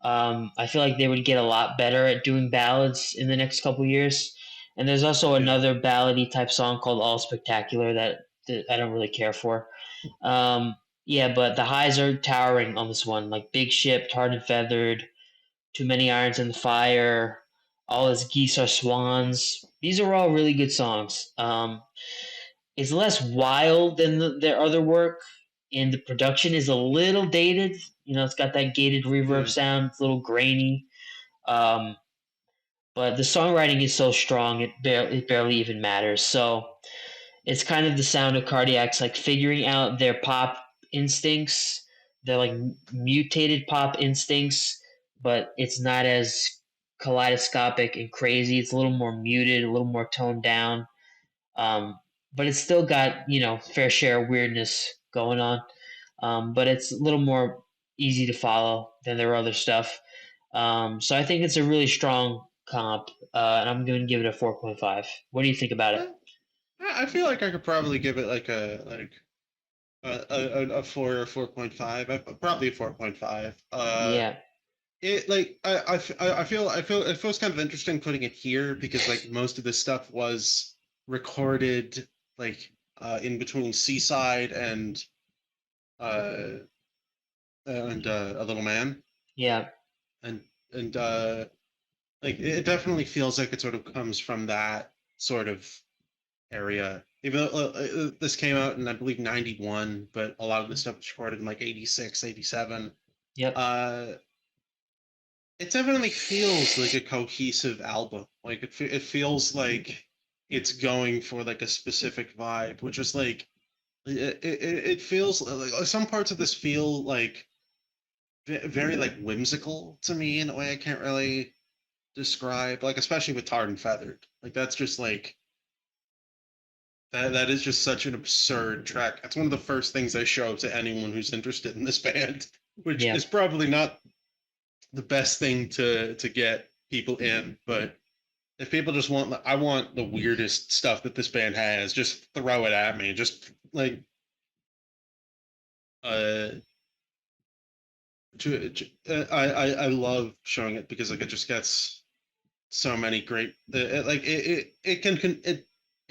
I feel like they would get a lot better at doing ballads in the next couple years. And there's also yeah. another ballady type song called All Spectacular that I don't really care for. Yeah, but the highs are towering on this one, like Big Ship, Tarred and Feathered, Too Many Irons in the Fire, All His Geese Are Swans. These are all really good songs. It's less wild than their other work, and the production is a little dated. It's got that gated reverb Mm. sound. It's a little grainy. Um, but the songwriting is so strong it barely even matters. So it's kind of the sound of Cardiacs like figuring out their pop instincts, their like mutated pop instincts, but it's not as kaleidoscopic and crazy. It's a little more muted, a little more toned down. Um, but it's still got, fair share of weirdness going on. But it's a little more easy to follow than their other stuff. So I think it's a really strong comp, and I'm going to give it a 4.5. What do you think about it? Eh, I feel like I could probably give it like a 4 or 4.5. Probably a 4.5. Yeah. It like I feel it feels kind of interesting putting it here because like most of this stuff was recorded like in between Seaside uh and A Little Man, Yeah. and and like it definitely feels like it sort of comes from that sort of area. Even though this came out in I believe 91, but a lot of the stuff was recorded in like 86, 87. Yep. Uh it definitely feels like a cohesive album. Like it feels like it's going for like a specific vibe, which is like it feels like some parts of this feel like very like whimsical to me in a way I can't really describe. Like especially with Tarred and Feathered, like that's just like that is just such an absurd track. That's one of the first things I show to anyone who's interested in this band, which Yeah. is probably not the best thing to get people in, but if people just want, I want the weirdest stuff that this band has, just throw it at me. Just like, uh, I love showing it because like it just gets so many great, it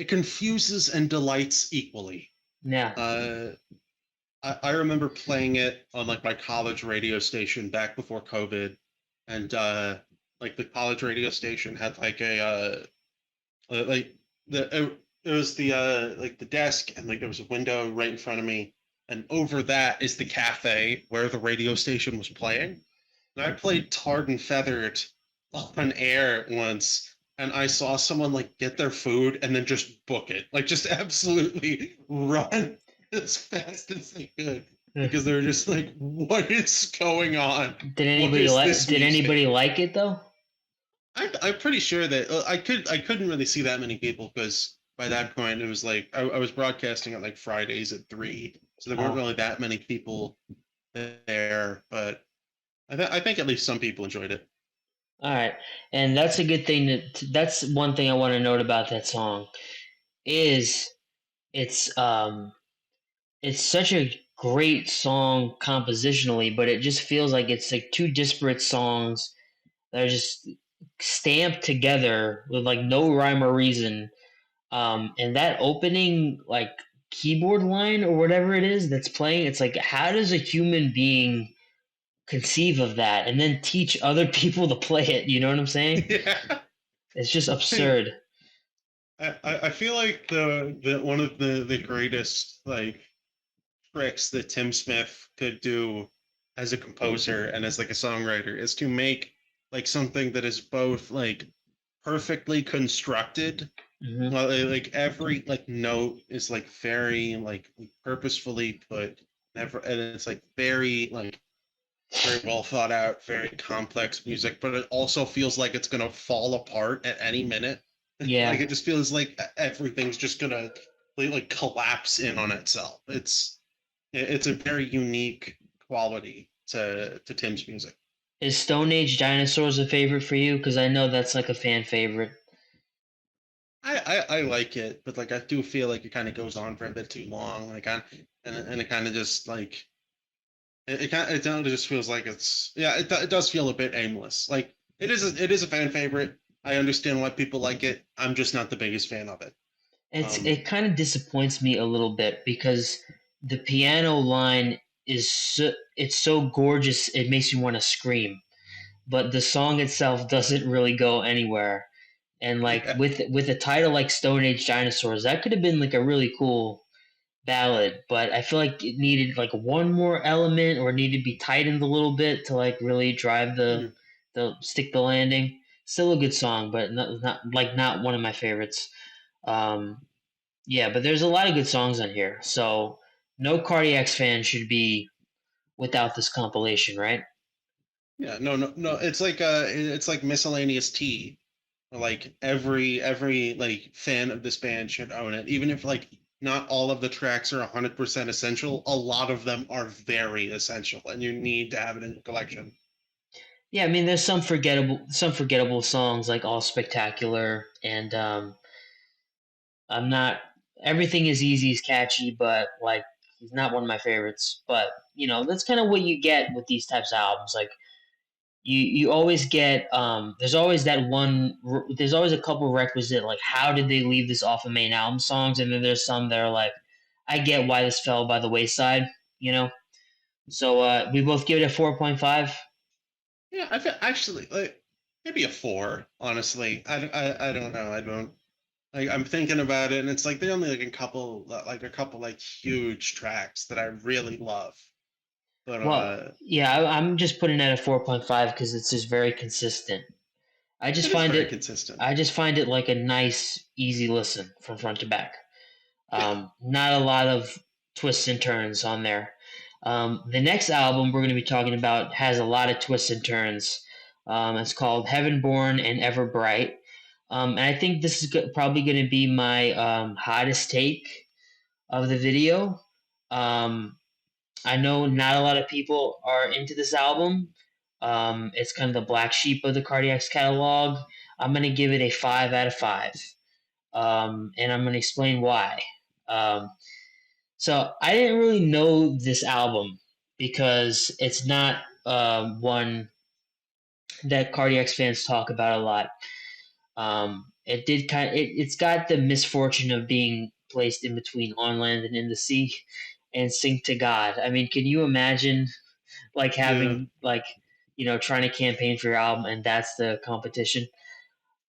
confuses and delights equally. Yeah. Uh, I remember playing it on like my college radio station back before COVID, and like the college radio station had like like it was the like the desk, and like there was a window right in front of me, and over that is the cafe where the radio station was playing. And I played Tarred and Feathered on air once, and I saw someone like get their food and then just book it, like just absolutely run as fast as they could because they were just like, "What is going on? What is this Did music?" anybody like it though? I'm pretty sure that I couldn't really see that many people because by that point it was like I was broadcasting on like Fridays at 3, so there weren't Oh, really that many people there. But I think at least some people enjoyed it. all right. And that's a good thing that's one thing I want to note about that song is it's um it's such a great song compositionally, but it just feels like it's like two disparate songs that are just stamped together with like no rhyme or reason. And that opening like keyboard line or whatever it is that's playing, it's like how does a human being conceive of that and then teach other people to play it? You know what I'm saying? Yeah, It's just absurd. I feel like the one of the greatest like tricks that Tim Smith could do as a composer and as like a songwriter is to make like something that is both like perfectly constructed. Hmm. Well, like every like note is like very like purposefully put, never, and it's like very well thought out, very complex music, but it also feels like it's gonna fall apart at any minute. Like Yeah. it just feels like everything's just gonna like collapse in on itself. It's a very unique quality to Tim's music. Is Stone Age Dinosaurs a favorite for you? Because I know that's like a fan favorite. I like it, but like I do feel like it kind of goes on for a bit too long. And it kind of just like it kind of just feels like it's, yeah, it does feel a bit aimless. Like it is a fan favorite. I understand why people like it. I'm just not the biggest fan of it. It kind of disappoints me a little bit because the piano line it's so gorgeous it makes you want to scream, but the song itself doesn't really go anywhere. And like Yeah. with a title like Stone Age Dinosaurs, that could have been like a really cool ballad, but I feel like it needed like one more element or needed to be tightened a little bit to like really drive Hmm. the stick the landing. Still a good song, but not one of my favorites. Um, yeah, but there's a lot of good songs on here. So no Cardiacs fan should be without this compilation, right? Yeah, no. It's like miscellaneous tea. Like every like fan of this band should own it, even if like not all of the tracks are 100% essential. A lot of them are very essential, and you need to have it in your collection. Yeah, I mean, there's some forgettable songs like All Spectacular, and I'm not everything is easy is catchy, but like he's not one of my favorites. But that's kind of what you get with these types of albums. Like you always get there's always a couple requisite like how did they leave this off of main album songs, and then there's some that are like I get why this fell by the wayside, you know. So we both give it a 4.5. Yeah, I feel actually like maybe a four. Honestly, I don't know. I don't like. I'm thinking about it, and it's like they only like a couple like huge tracks that I really love. But Well, yeah, I'm just putting it at a 4.5 because it's just very consistent. I just it is find very it consistent. I just find it like a nice, easy listen from front to back. Yeah. Not a lot of twists and turns on there. The next album we're going to be talking about has a lot of twists and turns. It's called Heaven Born and Ever Bright. And I think this is probably going to be my hottest take of the video. Um, I know not a lot of people are into this album. It's kind of the black sheep of the Cardiacs catalog. I'm going to give it a 5 out of 5. And I'm going to explain why. Um, so I didn't really know this album because it's not one that Cardiacs fans talk about a lot. It did it's got the misfortune of being placed in between On Land and In the Sea and Sing to God. I mean, can you imagine like Yeah. having like trying to campaign for your album and that's the competition?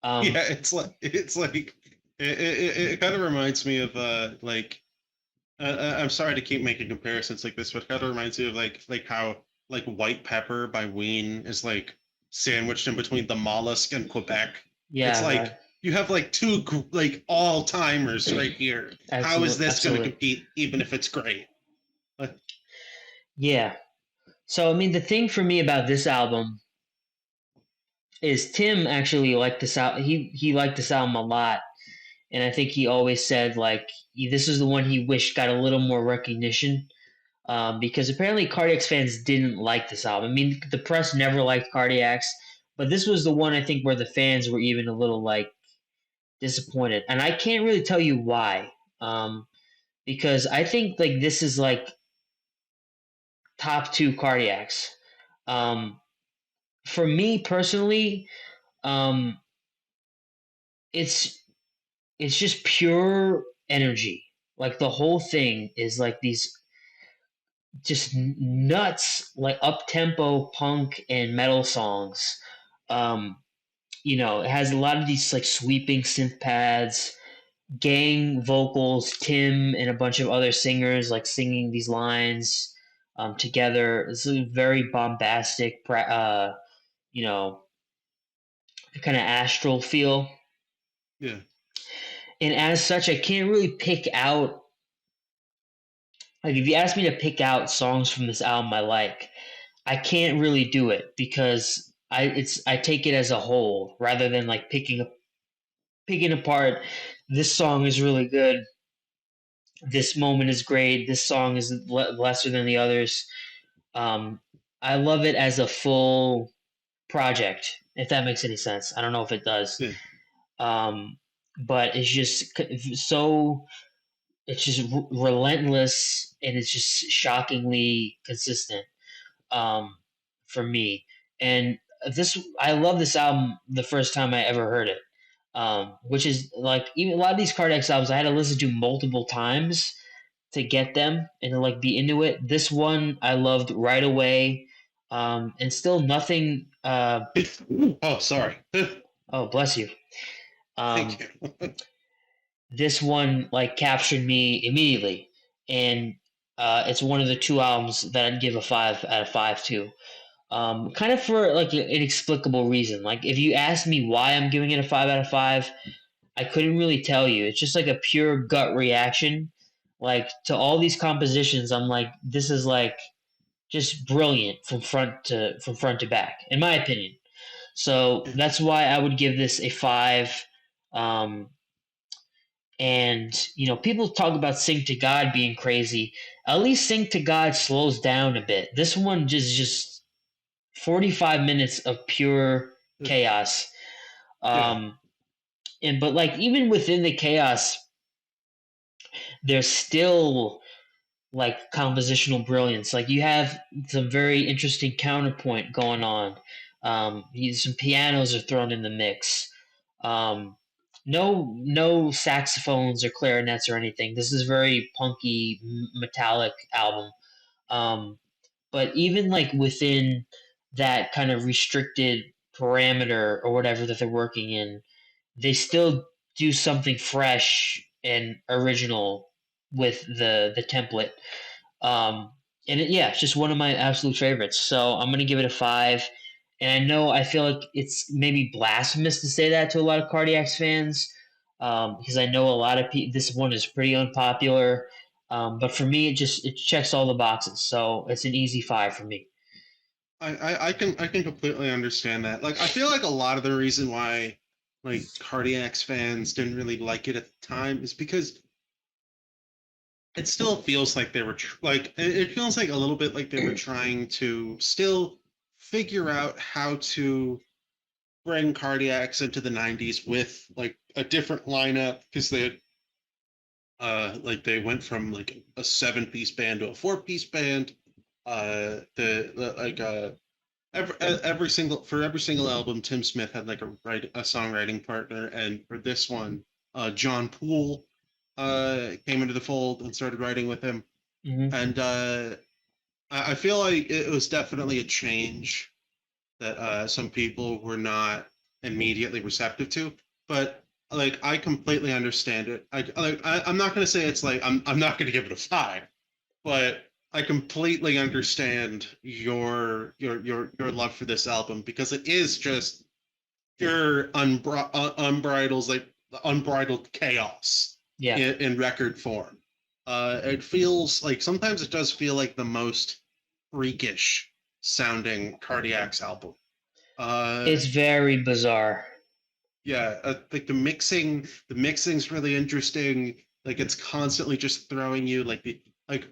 Um, Yeah, it kind of reminds me of I'm sorry to keep making comparisons like this, but it kind of reminds me of like how like White Pepper by Ween is like sandwiched in between the Mollusk and Quebec. It's yeah, right. like you have like like all timers right here. How is Absolutely, this going to absolutely. compete, even if it's great? But Yeah. So I mean, the thing for me about this album is Tim actually liked this out. He liked this album a lot, and I think he always said like this is the one he wished got a little more recognition. Because apparently Cardiacs fans didn't like this album. I mean, the press never liked Cardiacs, but this was the one I think where the fans were even a little like disappointed, and I can't really tell you why. Because I think like this is like top two Cardiacs. Um, for me personally, um, it's it's just pure energy. Like the whole thing is like these just nuts, like up tempo punk and metal songs. Um, it has a lot of these like sweeping synth pads, gang vocals, Tim and a bunch of other singers like singing these lines together. It's a very bombastic, you know, kind of astral feel. yeah, And as such, I can't really pick out like if you ask me to pick out songs from this album I like, I can't really do it because I take it as a whole rather than like picking apart. This song is really good. This moment is great. This song is lesser than the others. Um, I love it as a full project. If that makes any sense, I don't know if it does. yeah. Um, but it's just so it's just relentless and it's just shockingly consistent for me. And I love this album the first time I ever heard it, which is like even a lot of these Cardiacs albums I had to listen to multiple times to get them and to like be into it. This one I loved right away, and still nothing. Oh, sorry. Oh, bless you. Thank Um, you. this one like captured me immediately, and it's one of the two albums that I'd give a 5 out of 5 to. kind of for like an inexplicable reason. Like if you ask me why I'm giving it a 5 out of 5, I couldn't really tell you. It's just like a pure gut reaction. Like to all these compositions, I'm like, this is like just brilliant from front to back, in my opinion. So Yeah. that's why I would give this a 5. Um, and people talk about Sing to God being crazy. At least Sing to God slows down a bit. This one just 45 minutes of pure chaos. Yeah. Um, and but like even within the chaos, there's still like compositional brilliance. Like you have some very interesting counterpoint going on. Some pianos are thrown in the mix. No saxophones or clarinets or anything. This is very punky, metallic album. Um, but even like within that kind of restricted parameter or whatever that they're working in, they still do something fresh and original with the template. Um, yeah, it's just one of my absolute favorites. So I'm gonna give it a 5. And I feel like it's maybe blasphemous to say that to a lot of Cardiacs fans, because I know a lot of people. This one is pretty unpopular, but for me, it checks all the boxes. So it's an easy 5 for me. I can completely understand that. Like I feel like a lot of the reason why like Cardiacs fans didn't really like it at the time is because it still feels like they were it feels like a little bit like they were trying to still figure out how to bring Cardiacs into the 90s with like a different lineup because they had like they went from like a 7-piece band to a 4-piece band. The like every single album, Tim Smith had like a songwriting partner, and for this one, John Poole came into the fold and started writing with him. Hmm. And I feel like it was definitely a change that some people were not immediately receptive to, but like I completely understand it. I'm not going to say it's like I'm not going to give it a 5, but I completely understand your love for this album because it is just pure unbridled chaos Yeah, in record form. It feels like sometimes it does feel like the most freakish sounding Cardiacs album. it's very bizarre. Yeah, like the mixing's really interesting. Like it's constantly just throwing you like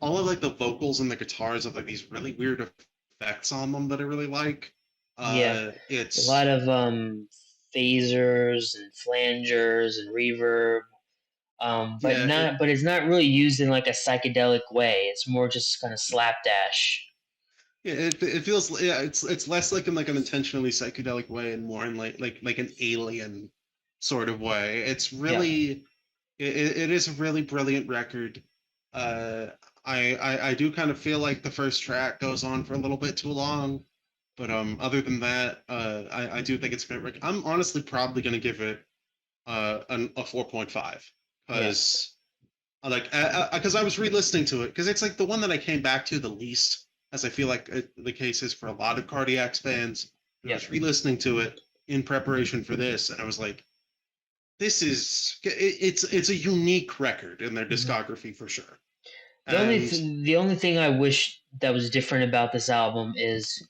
all of like the vocals and the guitars have like these really weird effects on them that I really like. Yeah, a lot It's of phasers and flangers and reverb. yeah, But it's not really used in like a psychedelic way. It's more just kind of slapdash. it feels it's less like in like an intentionally psychedelic way and more in like an alien sort of way. It's Yeah. really it is a really brilliant record. Uh, I do kind of feel like the first track goes on for a little bit too long, but other than that, I do think it's a great record. I'm honestly probably going to give it a 4.5 Yeah. because because I was re-listening to it because it's like the one that I came back to the least, as I feel like the case is for a lot of Cardiacs fans. I Yeah. was re-listening to it in preparation for this, and I was like, it's a unique record in their Mhm. discography for sure. And The only thing I wish that was different about this album is,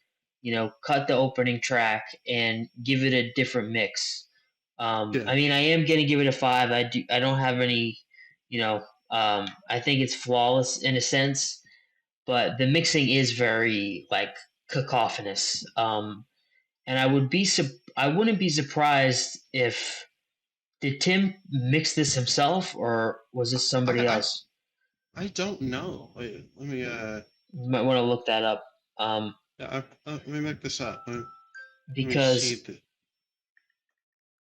cut the opening track and give it a different mix. yeah, I mean, I am gonna give it a 5. I don't have any, I think it's flawless in a sense, but the mixing is very like cacophonous. And I wouldn't be surprised if did Tim mix this himself or was this somebody I else? I don't know. Wait, let me You might want to look that up. Um, let me make this up. Let me see because the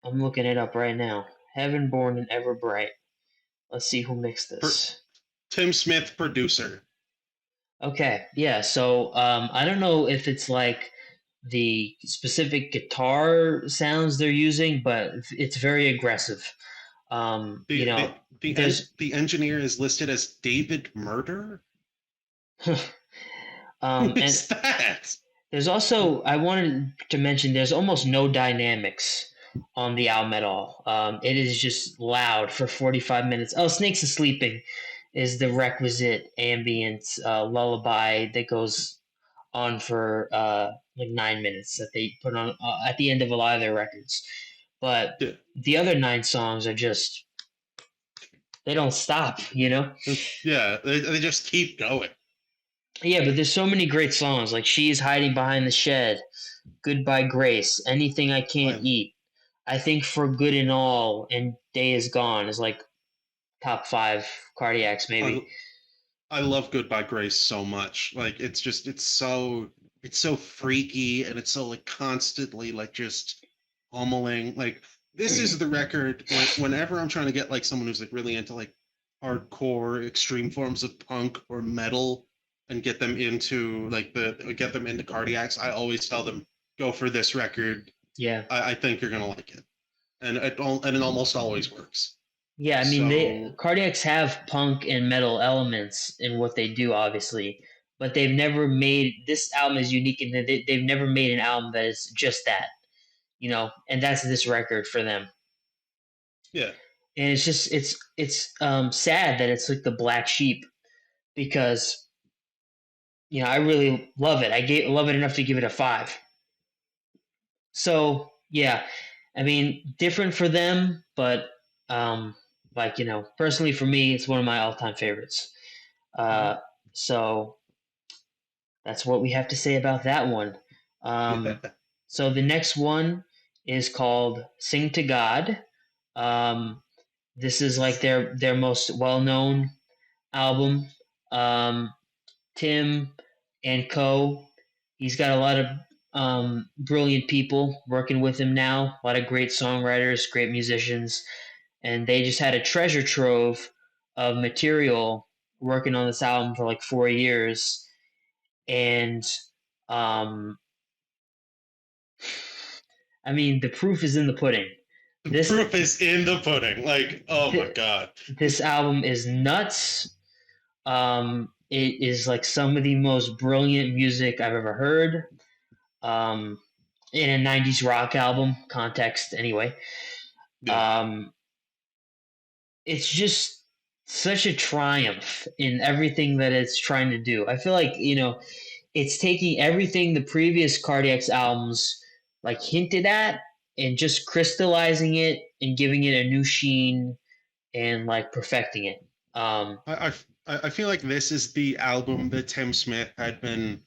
I'm looking it up right now. Heaven Born and Ever Bright. Let's see who mixed per, this. Tim Smith producer. Okay, yeah. So I don't know if it's like the specific guitar sounds they're using, but it's very aggressive. There's The engineer is listed as David Murder. and Who is that? There's also I wanted to mention there's almost no dynamics on the album at all. It is just loud for 45 minutes. Oh, Snakes Are Sleeping is the requisite ambient lullaby that goes on for like 9 minutes that they put on at the end of a lot of their records. But Yeah. the other 9 songs are just they don't stop, you know. Yeah, they just keep going. Yeah, but there's so many great songs like "She's Hiding Behind the Shed," "Goodbye Grace," "Anything I Can't I Eat." I think "For Good and All" and "Day Is Gone" is like top 5 Cardiacs I, maybe. I love Goodbye Grace so much. Like it's so freaky and it's so like constantly like just pummeling. Like this is the record whenever I'm trying to get like someone who's like really into like hardcore extreme forms of punk or metal and get them into get them into Cardiacs, I always tell them go for this record. Yeah. I think you're gonna like it. And it almost always works. Yeah, I mean they So Cardiacs have punk and metal elements in what they do obviously, but they've never made this album is unique in that they've never made an album that is just that, you know, and that's this record for them. yeah. And it's just it's sad that it's like the black sheep because you know I really love it. Love it enough to give it a 5. So yeah, I mean different for them, but um, like you know personally for me it's one of my all-time favorites. Mhm. Uh, so that's what we have to say about that one. Yeah. So the next one is called "Sing to God." Um, this is like their most well-known album. Um, Tim and Co. He's got a lot of brilliant people working with him now. A lot of great songwriters, great musicians, and they just had a treasure trove of material working on this album for like 4 years. And um, I mean, the proof is in the pudding. The This proof is in the pudding. Like, oh my th- god. this album is nuts. It is like some of the most brilliant music I've ever heard. Um, in a 90s rock album context, anyway. Yeah. Um, it's just such a triumph in everything that it's trying to do. I feel like, you know, it's taking everything the previous Cardiacs albums like hinted at and just crystallizing it and giving it a new sheen and like perfecting it. Um, I, I feel like this is the album that Tim Smith had been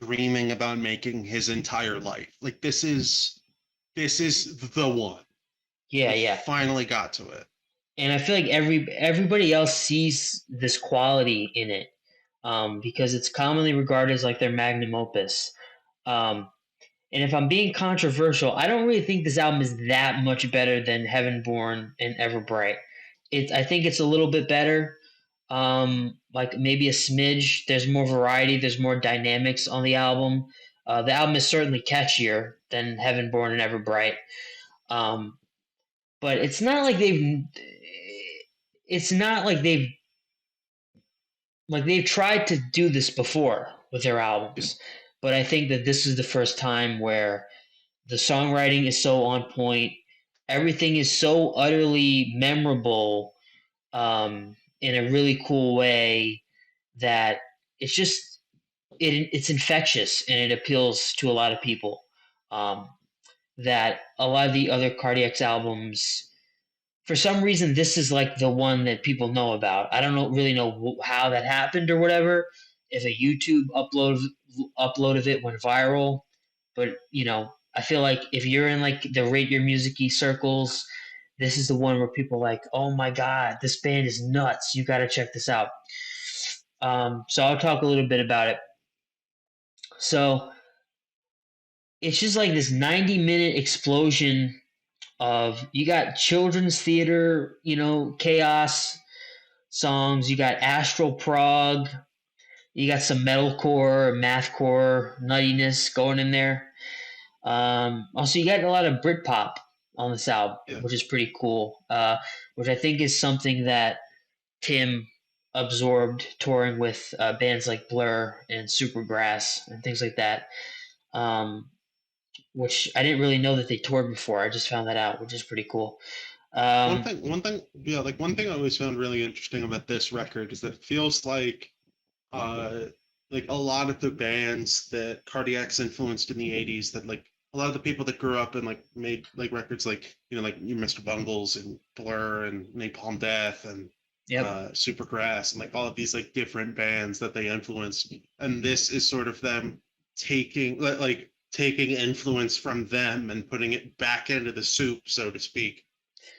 dreaming about making his entire life. Like this is the one. yeah, He yeah. finally got to it. And I feel like everybody else sees this quality in it because it's commonly regarded as like their magnum opus. Um, and if I'm being controversial, I don't really think this album is that much better than Heaven Born and Ever Bright. I think it's a little bit better, like maybe a smidge. There's more variety. There's more dynamics on the album. The album is certainly catchier than Heaven Born and Ever Bright. Um, but it's not like they've. It's not like they've tried to do this before with their Yeah. albums. But I think that this is the first time where the songwriting is so on point. Everything is so utterly memorable in a really cool way that it's just it's infectious and it appeals to a lot of people. Um, that a lot of the other Cardiacs albums, for some reason, this is like the one that people know about. I don't really know how that happened or whatever. If a YouTube upload of it went viral, but you know, I feel like if you're in like the rate your musicy circles, this is the one where people are like, oh my god, this band is nuts. You got to check this out. So I'll talk a little bit about it. So it's just like this 90-minute explosion of you got children's theater, you know, chaos songs. You got astral prog. You got some metalcore, mathcore nuttiness going in there. Also, you got a lot of Britpop on this album, Yeah. which is pretty cool. Which I think is something that Tim absorbed touring with bands like Blur and Supergrass and things like that. um, which I didn't really know that they toured before. I just found that out, which is pretty cool. Um, One thing I always found really interesting about this record is that it feels uh, like a lot of the bands that Cardiacs influenced in the '80s, that like a lot of the people that grew up and like made like records like you Mr. Bungles and Blur and Napalm Death and yep. Supergrass and like all of these like different bands that they influenced, and this is sort of them taking influence from them and putting it back into the soup, so to speak.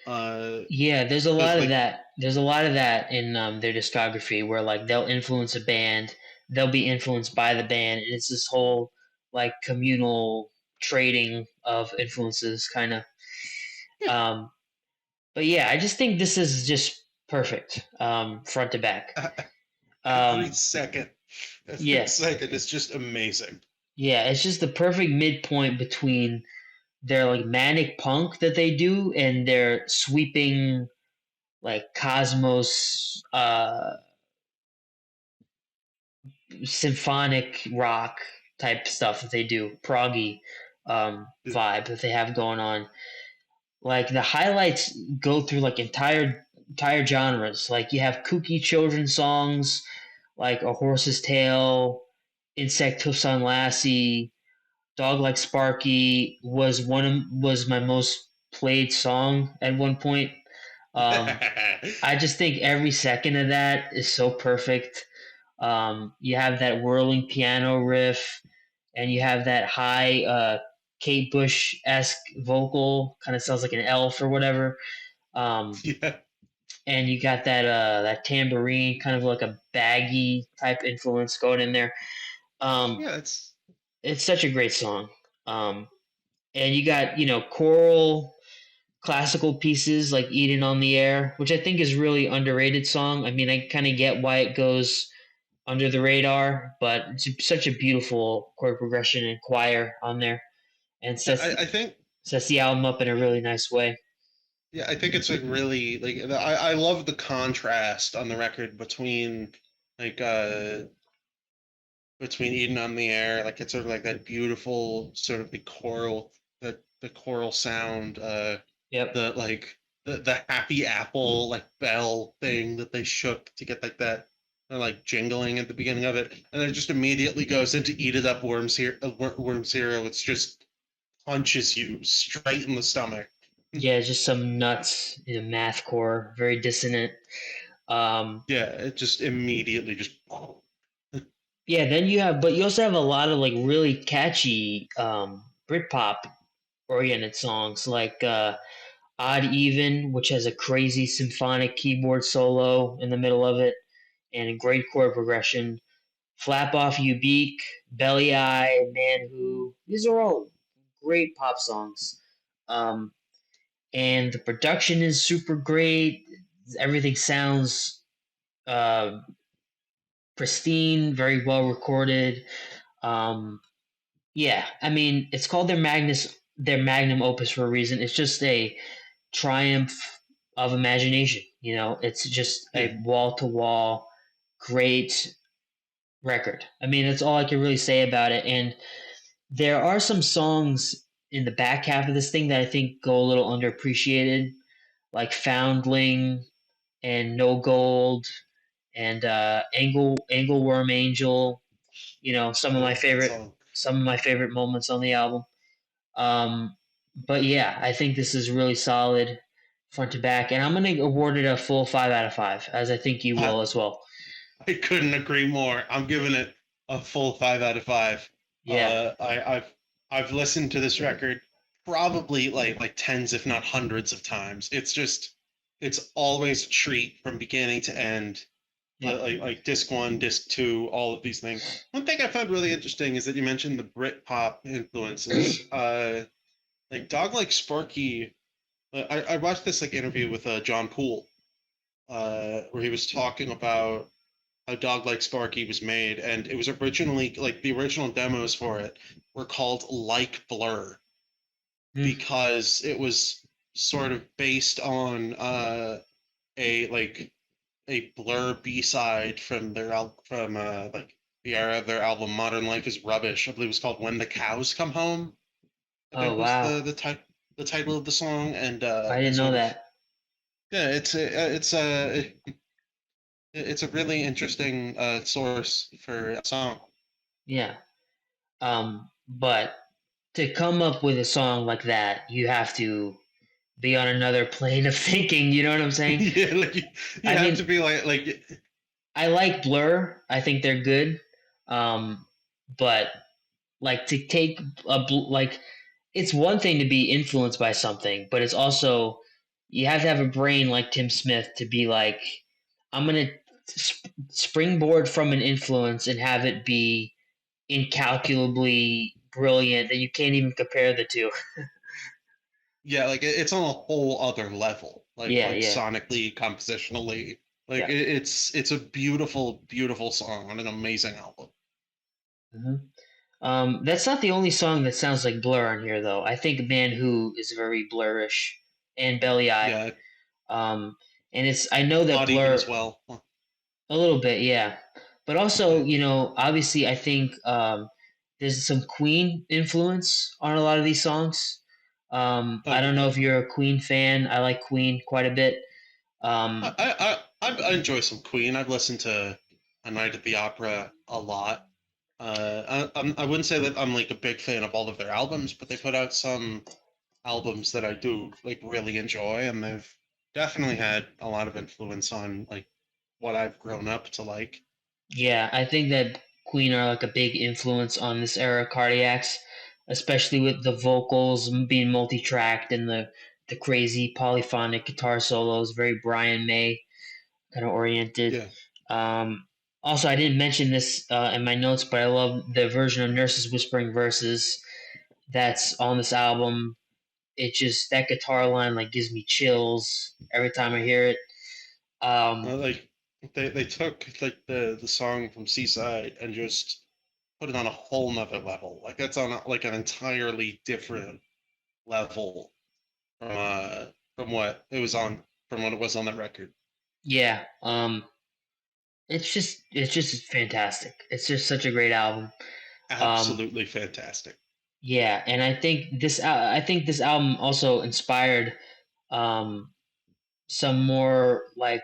Uh, Yeah, there's a because lot of like that. There's a lot of that in their discography where like they'll influence a band, they'll be influenced by the band, and it's this whole like communal trading of influences kind of. yeah, Um, but yeah, I just think this is just perfect, front to back. every Um, second, every yeah, second is just amazing. yeah, it's just the perfect midpoint between their like manic punk that they do and their sweeping like cosmos symphonic rock type stuff that they do, proggy vibe that they have going on. Like the highlights go through like entire genres. Like you have kooky children's songs, like A Horse's Tale, Insect Hoofs on Lassie, Dog Like Sparky was my most played song at one point. Um, I just think every second of that is so perfect. You have that whirling piano riff, and you have that high Kate Bush esque vocal, kind of sounds like an elf or whatever. Um, Yeah, and you got that tambourine, kind of like a baggy type influence going in there. Um, yeah, it's it's such a great song. Um, and you got choral classical pieces like Eden on the Air, which I think is really underrated song. I mean, I kind of get why it goes under the radar, but it's such a beautiful chord progression and choir on there, and yeah, I think sets the album up in a really nice way. yeah, I think it's like really like I love the contrast on the record like uh between Eden on the Air, like it's sort of like that beautiful sort of the choral sound, Yep. the like the happy apple like bell thing that they shook to get like that like jingling at the beginning of it, and then it just immediately goes into Eat It Up Worms Hero. It's just punches you straight in the stomach. Yeah, just some nuts in math core, very dissonant. Um, Yeah, it just immediately just yeah, then but you also have a lot of like really catchy Britpop oriented songs like Odd Even, which has a crazy symphonic keyboard solo in the middle of it and a great chord progression. Flap Off You Beak, Belly Eye, Man Who. These are all great pop songs. Um, and the production is super great. Everything sounds uh, pristine, very well recorded. Um, yeah, I mean, it's called their magnum opus for a reason. It's just a triumph of imagination. It's just yeah. a wall to wall great record. I mean, that's all I can really say about it. And there are some songs in the back half of this thing that I think go a little underappreciated, like Foundling and No Gold and Angleworm Angel. I love that song. Some of my favorite moments on the album. But yeah, I think this is really solid front to back, and I'm gonna award it a full 5 out of 5, as I think you I, will as well. I couldn't agree more. I'm giving it a full 5 out of 5. Yeah, I've listened to this record probably like tens, if not hundreds of times. It's always a treat from beginning to end. yeah. Like disc one, disc two, all of these things. One thing I found really interesting is that you mentioned the Brit pop influences. Like Dog Like Sparky. I watched this like interview with John Poole, where he was talking about how Dog Like Sparky was made, and it was originally like the original demos for it were called Like Blur Mm. because it was sort of based on a like a Blur B side from like their album Modern Life is Rubbish. I believe it was called When the Cows Come Home. I Oh think was wow, the title of the song, and I didn't it know sort of that. yeah, it's a really interesting source for a song. Yeah. But to come up with a song like that, you have to be on another plane of thinking. You know what I'm saying? Yeah, like you I have to mean, be like I like Blur. I think they're good. Um, but like to take like it's one thing to be influenced by something, but it's also you have to have a brain like Tim Smith to be like, I'm gonna springboard from an influence and have it be incalculably brilliant that you can't even compare the two. yeah, like it's on a whole other level, Yeah, like yeah, sonically, compositionally. Like yeah. it's a beautiful, beautiful song on an amazing album. hmm that's not the only song that sounds like Blur on here, though. I think Man Who is very blurish and Belly Eye. Yeah, Um, and it's I know that Odd Even as Blur well. Huh. a little bit, yeah. But also, Yeah. you know, obviously, I think there's some Queen influence on a lot of these songs. Oh I don't know yeah. if you're a Queen fan. I like Queen quite a bit. Um, I enjoy some Queen. I've listened to A Night at the Opera a lot. I wouldn't say that I'm like a big fan of all of their albums, but they put out some albums that I do like really enjoy, and they've definitely had a lot of influence on like what I've grown up to like. Yeah, I think that Queen are like a big influence on this era of Cardiacs, especially with the vocals being multi-tracked and the crazy polyphonic guitar solos, very Brian May kind of oriented. Yeah, Um, Also, I didn't mention this in my notes, but I love the version of Nurses Whispering Verses that's on this album. It just that guitar line like gives me chills every time I hear it. Um, like they took like the song from Seaside and just put it on a whole nother level. Like that's on like an entirely different level from from what it was on from what it was on that record. yeah, it's just fantastic. It's just such a great album. Um, Absolutely fantastic. yeah, and I think this album also inspired um, some more like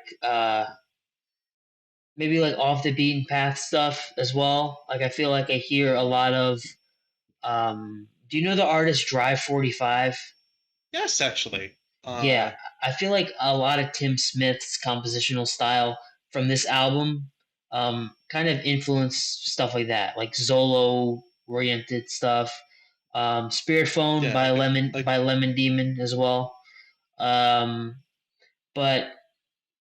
maybe like off the beaten path stuff as well. Like I feel like I hear a lot of do you know the artist Drive 45? Yes, actually. Yeah, I feel like a lot of Tim Smith's compositional style from this album kind of influenced stuff like that, like Zolo oriented stuff. Spirit Phone Yeah, like by Lemon Demon as well. Um, but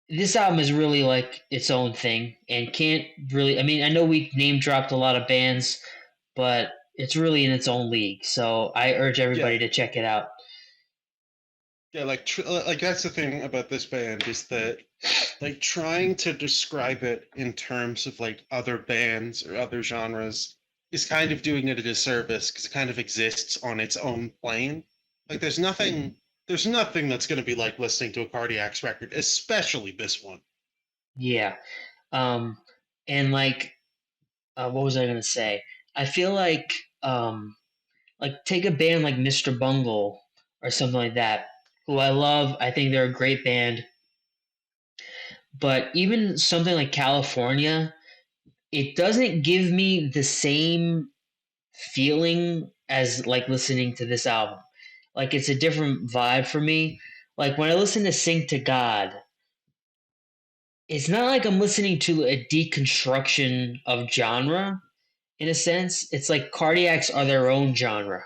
this album is really like its own thing and can't really. I mean, I know we name dropped a lot of bands, but it's really in its own league. So I urge everybody yeah, to check it out. yeah, like that's the thing about this band is that like trying to describe it in terms of like other bands or other genres is kind of doing it a disservice because it kind of exists on its own plane. Like there's nothing that's going to be like listening to a Cardiacs record, especially this one. Yeah. Um, and what was I gonna say? I feel like take a band like Mr. Bungle or something like that, who I love. I think they're a great band. But even something like California, it doesn't give me the same feeling as like listening to this album. Like it's a different vibe for me. Like when I listen to Sing to God, it's not like I'm listening to a deconstruction of genre in a sense. It's like Cardiacs are their own genre,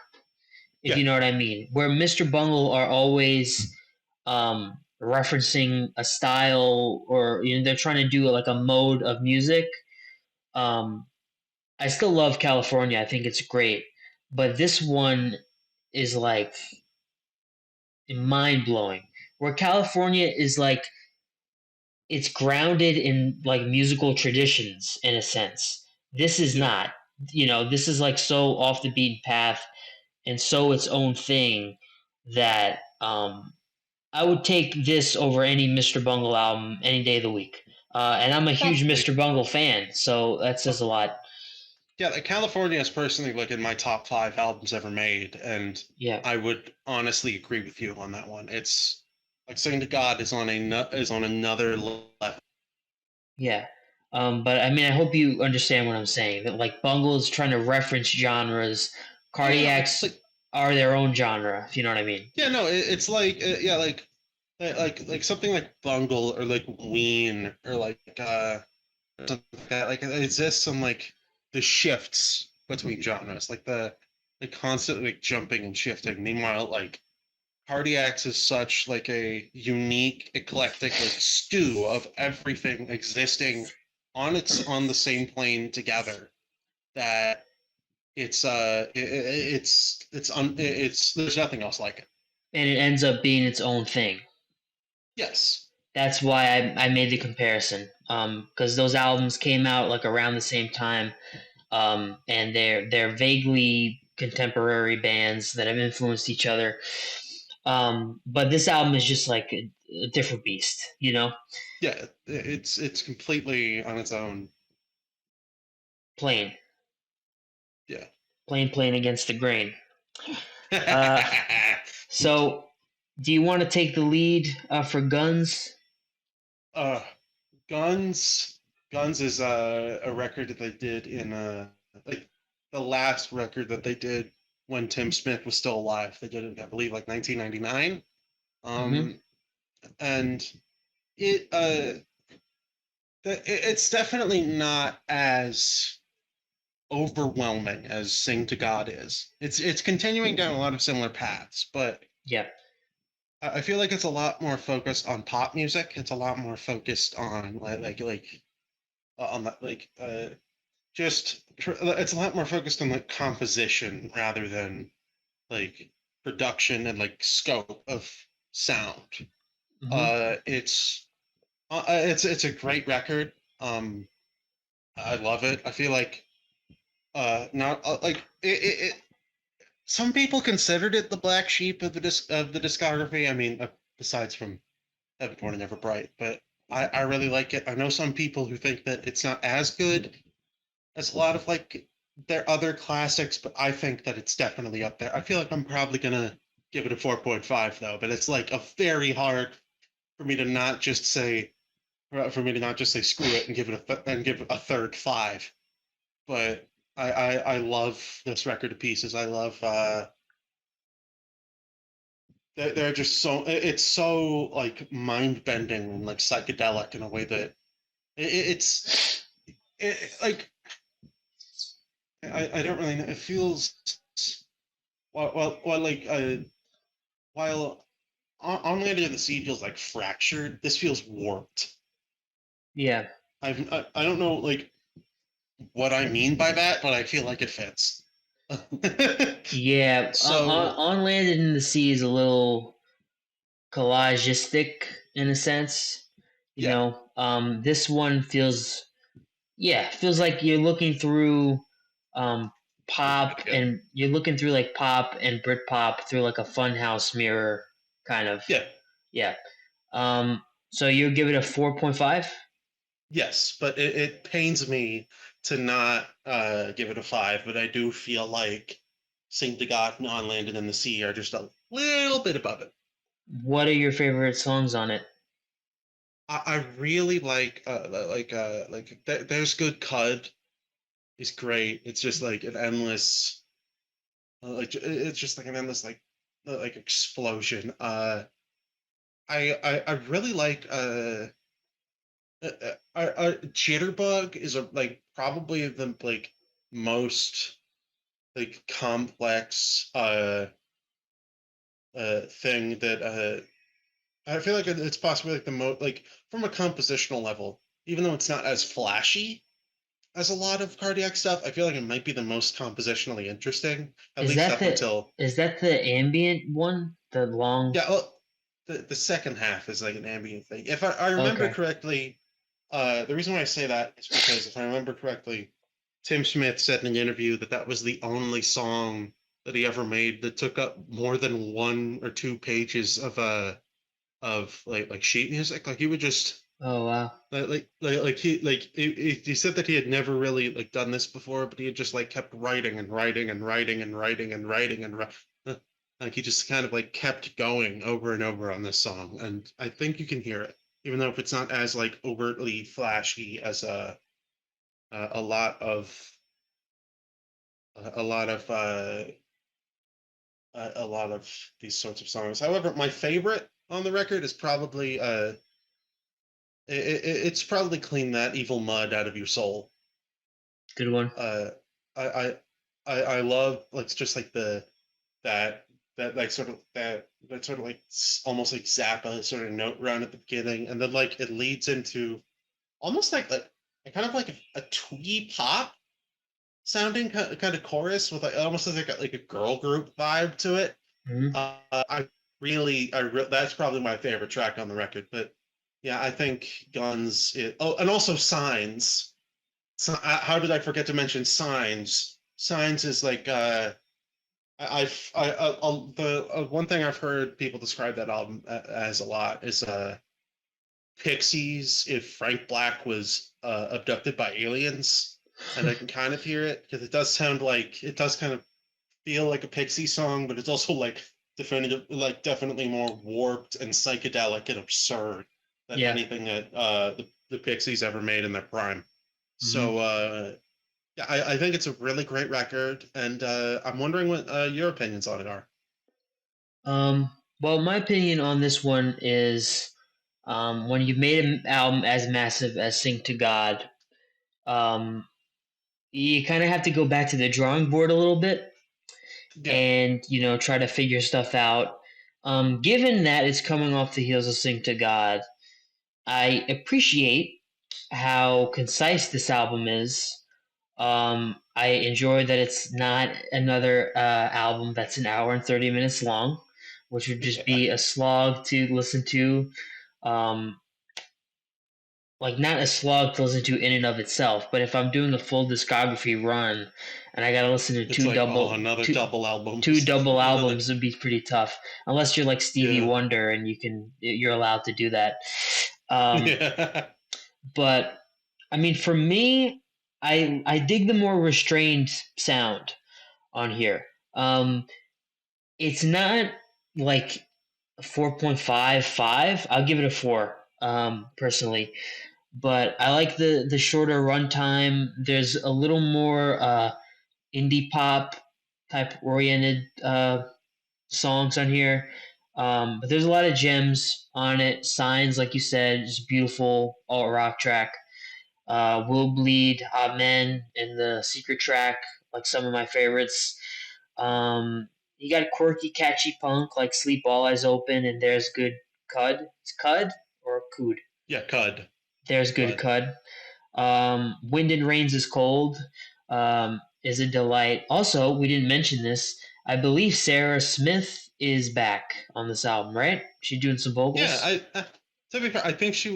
if Yeah. you know what I mean. Where Mr. Bungle are always referencing a style or you know they're trying to do like a mode of music. Um, I still love California. I think it's great, but this one is like mind blowing. Where California is like it's grounded in like musical traditions in a sense. This is Yeah. not. You know, this is like so off the beaten path and so its own thing that I would take this over any Mr. Bungle album any day of the week. And I'm a huge Oh, Mr. like Bungle fan, so that says a lot. Yeah, like California is personally like in my top 5 albums ever made, and Yeah, I would honestly agree with you on that one. It's like Sing to God is on is on another level. yeah. But I mean, I hope you understand what I'm saying. That like Bungle is trying to reference genres. Yeah, Cardiacs like are their own genre, if you know what I mean. yeah, no, it's like yeah, like something like Bungle or like Ween or like something like that. Like it exists on like the shifts between genres, like the constantly like, jumping and shifting. Meanwhile, like Cardiacs is such like a unique, eclectic like stew of everything existing on the same plane together that it's there's nothing else like it. And it ends up being its own thing. Yes. That's why I made the comparison. Because those albums came out like around the same time, and they're vaguely contemporary bands that have influenced each other. But this album is just like a different beast, you know, Yeah, it's completely on its own. plain, Yeah. plain against the grain. Uh, so, do you want to take the lead for Guns? uh Guns Guns is a record that they did in like the last record that they did when Tim Smith was still alive. They did it, I believe, like 1999. Mm-hmm. Um, and it it's definitely not as overwhelming as Sing to God is. It's continuing down a lot of similar paths, but Yeah. I feel like it's a lot more focused on pop music. It's a lot more focused on on that just it's a lot more focused on like composition rather than like production and like scope of sound. Mm-hmm. It's a great record. I love it. I feel like not like it some people considered it the black sheep of of the discography. I mean, besides from Heaven Born and Never Bright, but I really like it. I know some people who think that it's not as good as a lot of like their other classics, but I think that it's definitely up there. I feel like I'm probably gonna give it a 4.5 though, but it's like a very hard for me to not just say screw it and give it and give it a third 5. But I love this record to pieces. I love they're just so it's so like mind bending and like psychedelic in a way that it's like I don't really know. It feels like while on Land of the Sea feels like fractured. This feels warped. Yeah. I don't know like what I mean by that, but I feel like it fits. Yeah. So On Landed in the Sea is a little collagistic in a sense. You yeah, know, this one feels, yeah, feels like you're looking through um, pop, yeah, and you're looking through like pop and Britpop through like a funhouse mirror, kind of. yeah, Yeah. So you give it a 4.5? yes, but it pains me to not give it a 5, but I do feel like Sing to God and On Land and in the Sea are just a little bit above it. What are your favorite songs on it? I really there's good cud is great. It's just like an endless it's just like an endless like explosion. I really like Jitterbug is like probably the like most like complex thing that I feel like it's possibly like the most like from a compositional level, even though it's not as flashy as a lot of cardiac stuff, I feel like it might be the most compositionally interesting, at Is least that up the until is that the ambient one? The long. yeah. Well, the second half is like an ambient thing. If I remember Okay. correctly, the reason why I say that is because if I remember correctly, Tim Smith said in an interview that that was the only song that he ever made that took up more than 1 or 2 pages of like sheet music. Like he would just Oh wow. He said that he had never really like done this before, but he had just like kept writing and writing and writing and writing and writing like he just kind of like kept going over and over on this song, and I think you can hear it, even though if it's not as like overtly flashy as a lot of a lot of a lot of these sorts of songs. However, my favorite on the record is probably it's probably Clean That Evil Mud Out of Your Soul. Good one. uh I I love like just like the that that like sort of that sort of like almost like Zappa sort of note run at the beginning, and then like it leads into almost like a kind of like a twee pop sounding kind of chorus with like almost like a girl group vibe to it. Hmm. That's probably my favorite track on the record. But yeah, I think oh, and also Signs. So, how did I forget to mention Signs? Signs is like the one thing I've heard people describe that album as a lot is Pixies if Frank Black was abducted by aliens, and I can kind of hear it because it does kind of feel like a Pixie song, but it's also definitely more warped and psychedelic and absurd than Yeah. anything that the Pixies ever made in their prime. Hmm. So yeah, I think it's a really great record, and I'm wondering what your opinions on it are. Um, well, my opinion on this one is when you've made an album as massive as Sing to God, um, you kind of have to go back to the drawing board a little bit Yeah, and, try to figure stuff out. Given that it's coming off the heels of Sing to God, I appreciate how concise this album is. I enjoy that it's not another album that's an hour and 30 minutes long, which would just yeah, be a slog to listen to. Um, like, not a slog to listen to in and of itself, but if I'm doing a full discography run and I gotta listen to it's like oh, another double two albums, double another albums, would be pretty tough. Unless you're like Stevie yeah, Wonder and you're allowed to do that. Um, yeah. but I mean, for me, I dig the more restrained sound on here. Um, it's not like 4.55. I'll give it a 4, personally. But I like the shorter runtime. There's a little more indie pop type oriented songs on here. But there's a lot of gems on it. Signs, like you said, is beautiful alt rock track. Will Bleed, Amen, and the secret track, like some of my favorites. You got quirky, catchy punk like Sleep All Eyes Open, and There's Good Cud. It's Cud or Cood? Yeah, Cud, There's Good Cud. Cud. Wind and Rains is Cold is a delight. Also, we didn't mention this. I believe Sarah Smith is back on this album, right? She's doing some Yeah, vocals. to be fair, I think she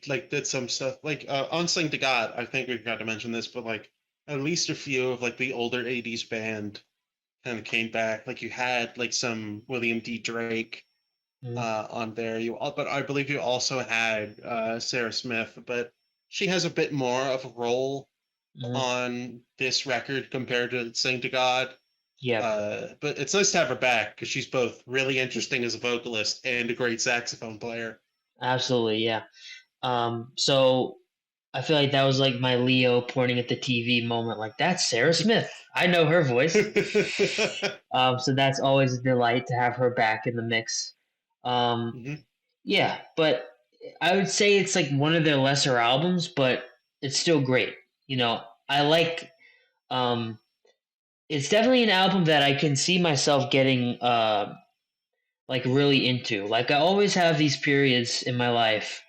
like did some stuff like on Sing to God. I think we forgot to mention this, but like at least a few of like the older '80s band kind of came back. Like you had like some William D. Drake Mm, on there. But I believe you also had Sarah Smith, but she has a bit more of a role mm, on this record compared to Sing to God. yep, But it's nice to have her back because she's both really interesting as a vocalist and a great saxophone player. absolutely, yeah. So I feel like that was like my Leo pointing at the TV moment. Like, that's Sarah Smith. I know her voice. So that's always a delight to have her back in the mix. Um, Mhm. yeah, but I would say it's like one of their lesser albums, but it's still great. I like. Um, it's definitely an album that I can see myself getting like really into. Like, I always have these periods in my life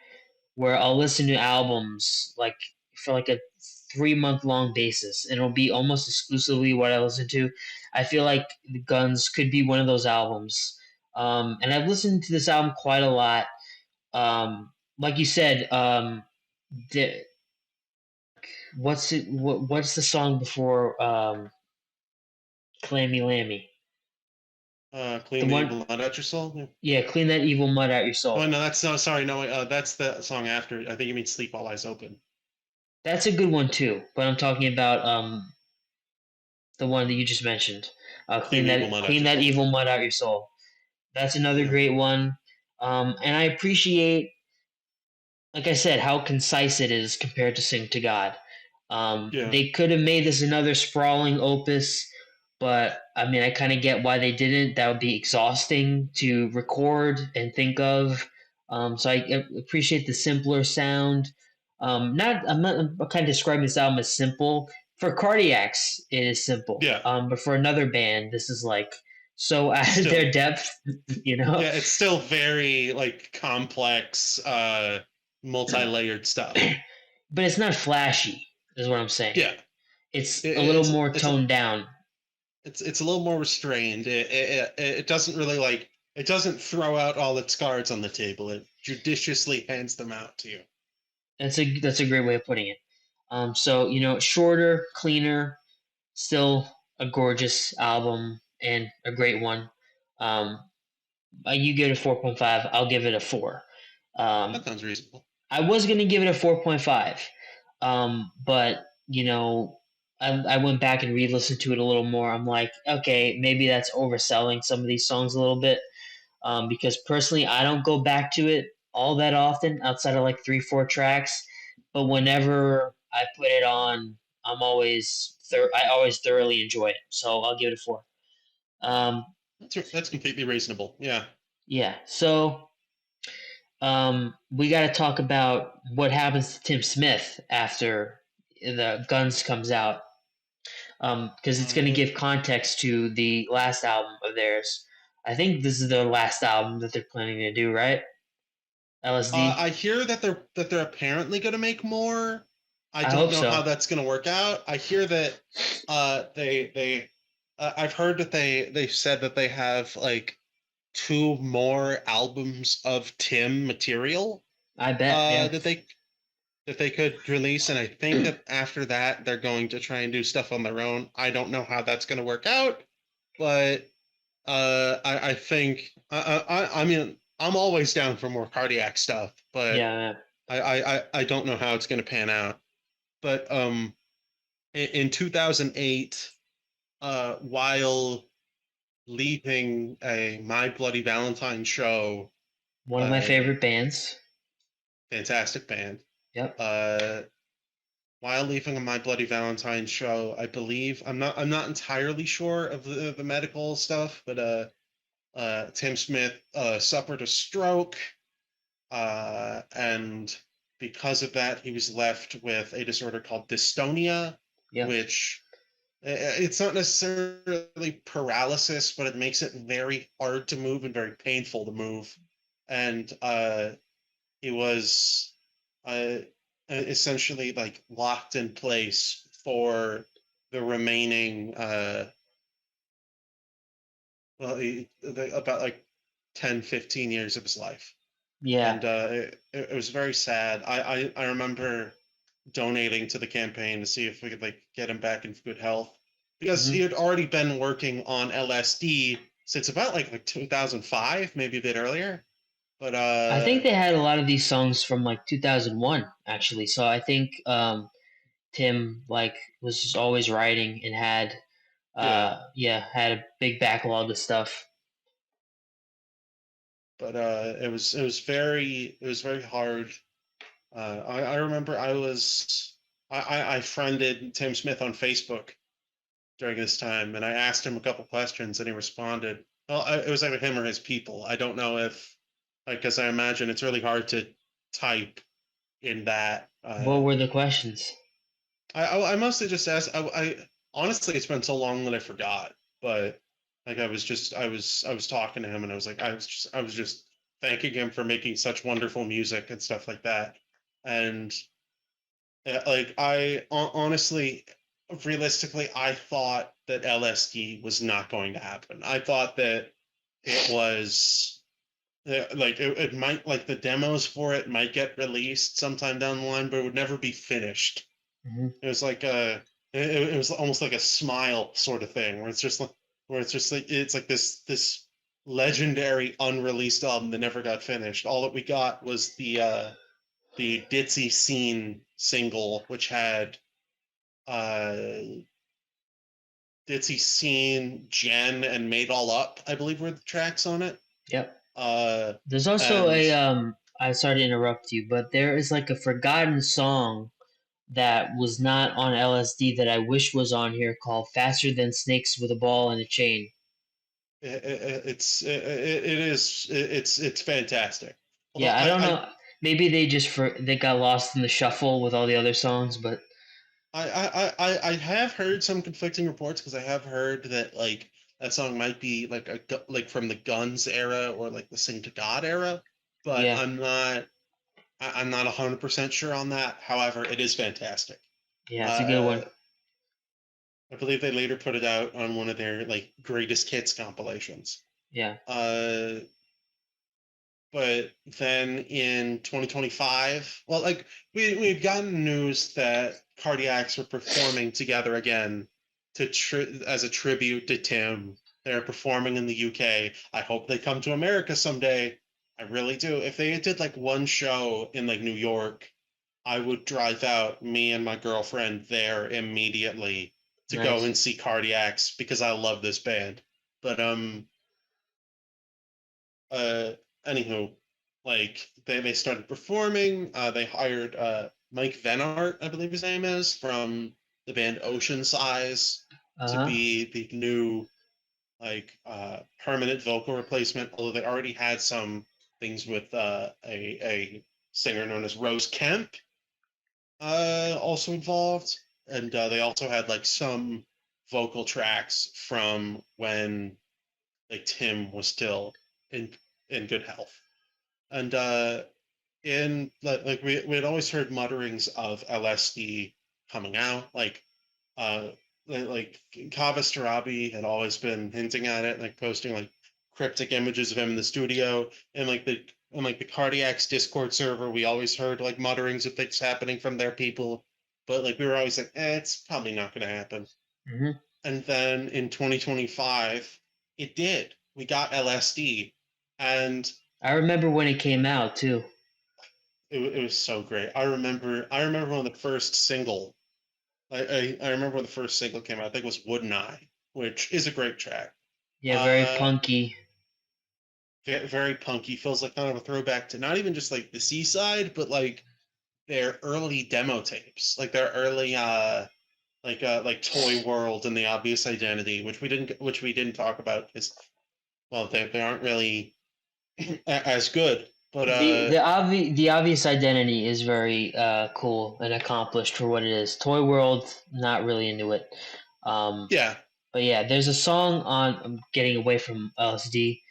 where I'll listen to albums like for like a 3 month long basis, and it'll be almost exclusively what I listen to. I feel like the Guns could be one of those albums. And I've listened to this album quite a lot. Like you said, the, what's the song before Clammy Lammy? Clean The the one, evil mud out your soul. Yeah. yeah, clean that evil mud out your Oh soul. no, that's no. Sorry, no. That's the song after. I think you mean "Sleep All Eyes Open." That's a good one too. But I'm talking about the one that you just mentioned. Clean the evil mud out Clean your that soul. evil mud out your soul. That's another Yeah. great one. And I appreciate, like I said, how concise it is compared to Sing to God. Yeah. They could have made this another sprawling opus, but I mean, I kind of get why they didn't. That would be exhausting to record and think of. So I appreciate the simpler sound. I'm not I'm kind of describing this album as simple. For Cardiacs, it is simple. Yeah. But for another band, this is like so out of Still. their depth, you know? Yeah, it's still very like complex, multi-layered stuff. But it's not flashy, is what I'm saying. Yeah. It's It, a little it's more it's toned down. it's a little more restrained. It doesn't really like it doesn't throw out all its cards on the table. It judiciously hands them out to you. That's a great way of putting it. So you know, shorter, cleaner, still a gorgeous album and a great one. Um, you give it a 4.5. I'll give it a 4. That Um, sounds reasonable. I was gonna give it a 4.5, but you know, I went back and re-listened to it a little more. I'm like, okay, maybe that's overselling some of these songs a little bit. Because personally, I don't go back to it all that often outside of like 3, 4 tracks. But whenever I put it on, I always thoroughly enjoy it. So I'll give it a 4. Um, That's completely reasonable. Yeah. yeah. So we got to talk about what happens to Tim Smith after the Guns comes out, because it's going to Uh, give context to the last album of theirs. I think this is the last album that they're planning to do, right? LSD. I hear that they're apparently going to make more. I I don't hope know how so. that's going to work out. I hear that they I've heard that they said that they have like two more albums of Tim material I bet. Yeah. that they could release, and I think that after that they're going to try and do stuff on their own. I don't know how that's going to work out, but I think I mean I'm always down for more cardiac stuff, but Yeah. I don't know how it's going to pan out. But in 2008, while leaving a My Bloody Valentine show, One of my uh, favorite bands. fantastic band, Yep. uh, while leaving a My Bloody Valentine show, I believe I'm not entirely sure of the medical stuff, but Tim Smith suffered a stroke, and because of that, he was left with a disorder called dystonia, Yep. which it's not necessarily paralysis, but it makes it very hard to move and very painful to move. And he was uh, essentially like locked in place for the remaining about like 10, 15 years of his life. Yeah. And it was very sad. I remember donating to the campaign to see if we could like get him back in good health because he Hmm. had already been working on LSD since about like 2005, maybe a bit earlier. But I think they had a lot of these songs from like 2001 actually. So I think Tim like was just always writing and had yeah, had a big backlog of stuff. but it was very hard. I remember I friended Tim Smith on Facebook during this time, and I asked him a couple questions, and he responded. Well, it was either him or his people. I don't know if, because I imagine it's really hard to type in that. What were the questions? I mostly just asked. I honestly, it's been so long that I forgot. But like, I was talking to him, and I was like, I was just thanking him for making such wonderful music and stuff like that. And like, honestly, realistically, I thought that LSD was not going to happen. I thought that it was like it might like the demos for it might get released sometime down the line, but it would never be finished. Hmm. It was like it was almost like a smile sort of thing, where it's just where it's like this legendary unreleased album that never got finished. All that we got was the Ditzy Scene single, which had uh Ditzy Scene, Jen, and Made All Up, I believe were the tracks on it. Yep. Uh There's also and a I sorry to interrupt you, but there is like a forgotten song that was not on LSD that I wish was on here called "Faster Than Snakes with a Ball and a Chain." it's fantastic. Although Yeah, I don't know. Maybe they got lost in the shuffle with all the other songs, but I have heard some conflicting reports because I have heard that like that song might be like like from the Guns era or like the Sing to God era, but yeah, I'm not 100% sure on that. However, it is fantastic. yeah, it's a good Uh, one. I believe they later put it out on one of their like greatest hits compilations. Yeah. Uh, but then in 2025, well, like we've gotten news that Cardiacs were performing together again as a tribute to Tim. They're performing in the UK. I hope they come to America someday. I really do. If they did like one show in like New York, I would drive out me and my girlfriend there immediately to go Nice. and see Cardiacs because I love this band. But uh anywho, like they started performing. They hired Mike Venart, I believe his name is, from the band Ocean Size to Uh-huh. be the new like permanent vocal replacement, although they already had some things with a singer known as Rose Kemp also involved, and they also had like some vocal tracks from when like Tim was still in in good health. And in like we had always heard mutterings of LSD coming out, uh like Kava Starabi had always been hinting at it, like posting like cryptic images of him in the studio, and like the Cardiacs Discord server, we always heard like mutterings of things happening from their people, but like we were always like, it's probably not going to happen. Hmm. And then in 2025, it did. We got LSD, and I remember when it came out too. it was so great. I remember when the first single. I remember when the first single came out. I think it was Wooden Eye, which is a great track. Yeah, very Uh, punky. very punky. Feels like kind of a throwback to not even just like the Seaside, but like their early demo tapes, like their early like Toy World and the Obvious Identity, which we didn't talk about because well they aren't really as good. But The obvious identity is very cool and accomplished for what it is. Toy World, not really into it. Um, yeah, but yeah, there's a song on. I'm getting away from LSD.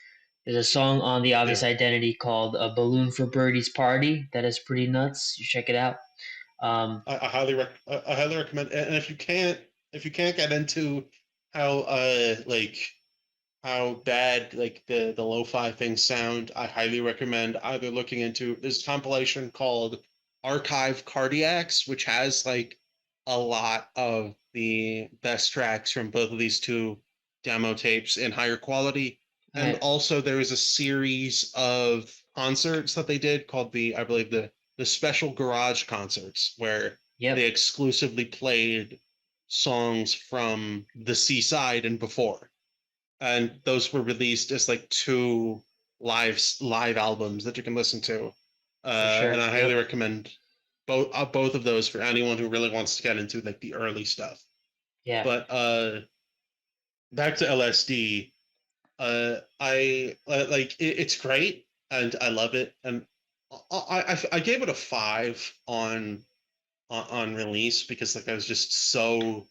There's a song on the yeah. obvious identity called "A Balloon for Birdie's Party" that is pretty nuts. You check it out. Um, I highly recommend. And if you can't get into how how bad like the lo-fi things sound, I highly recommend either looking into this compilation called Archive Cardiacs, which has like a lot of the best tracks from both of these two demo tapes in higher quality. And I, also there is a series of concerts that they did called I believe the special garage concerts where they yep, exclusively played songs from the Seaside and before, and those were released as like two live albums that you can listen to. for And sure. I highly Yep. recommend both of those for anyone who really wants to get into like the early stuff. Yeah. But back to LSD, I like it's great and I love it, and I gave it a 5 on release because like I was just so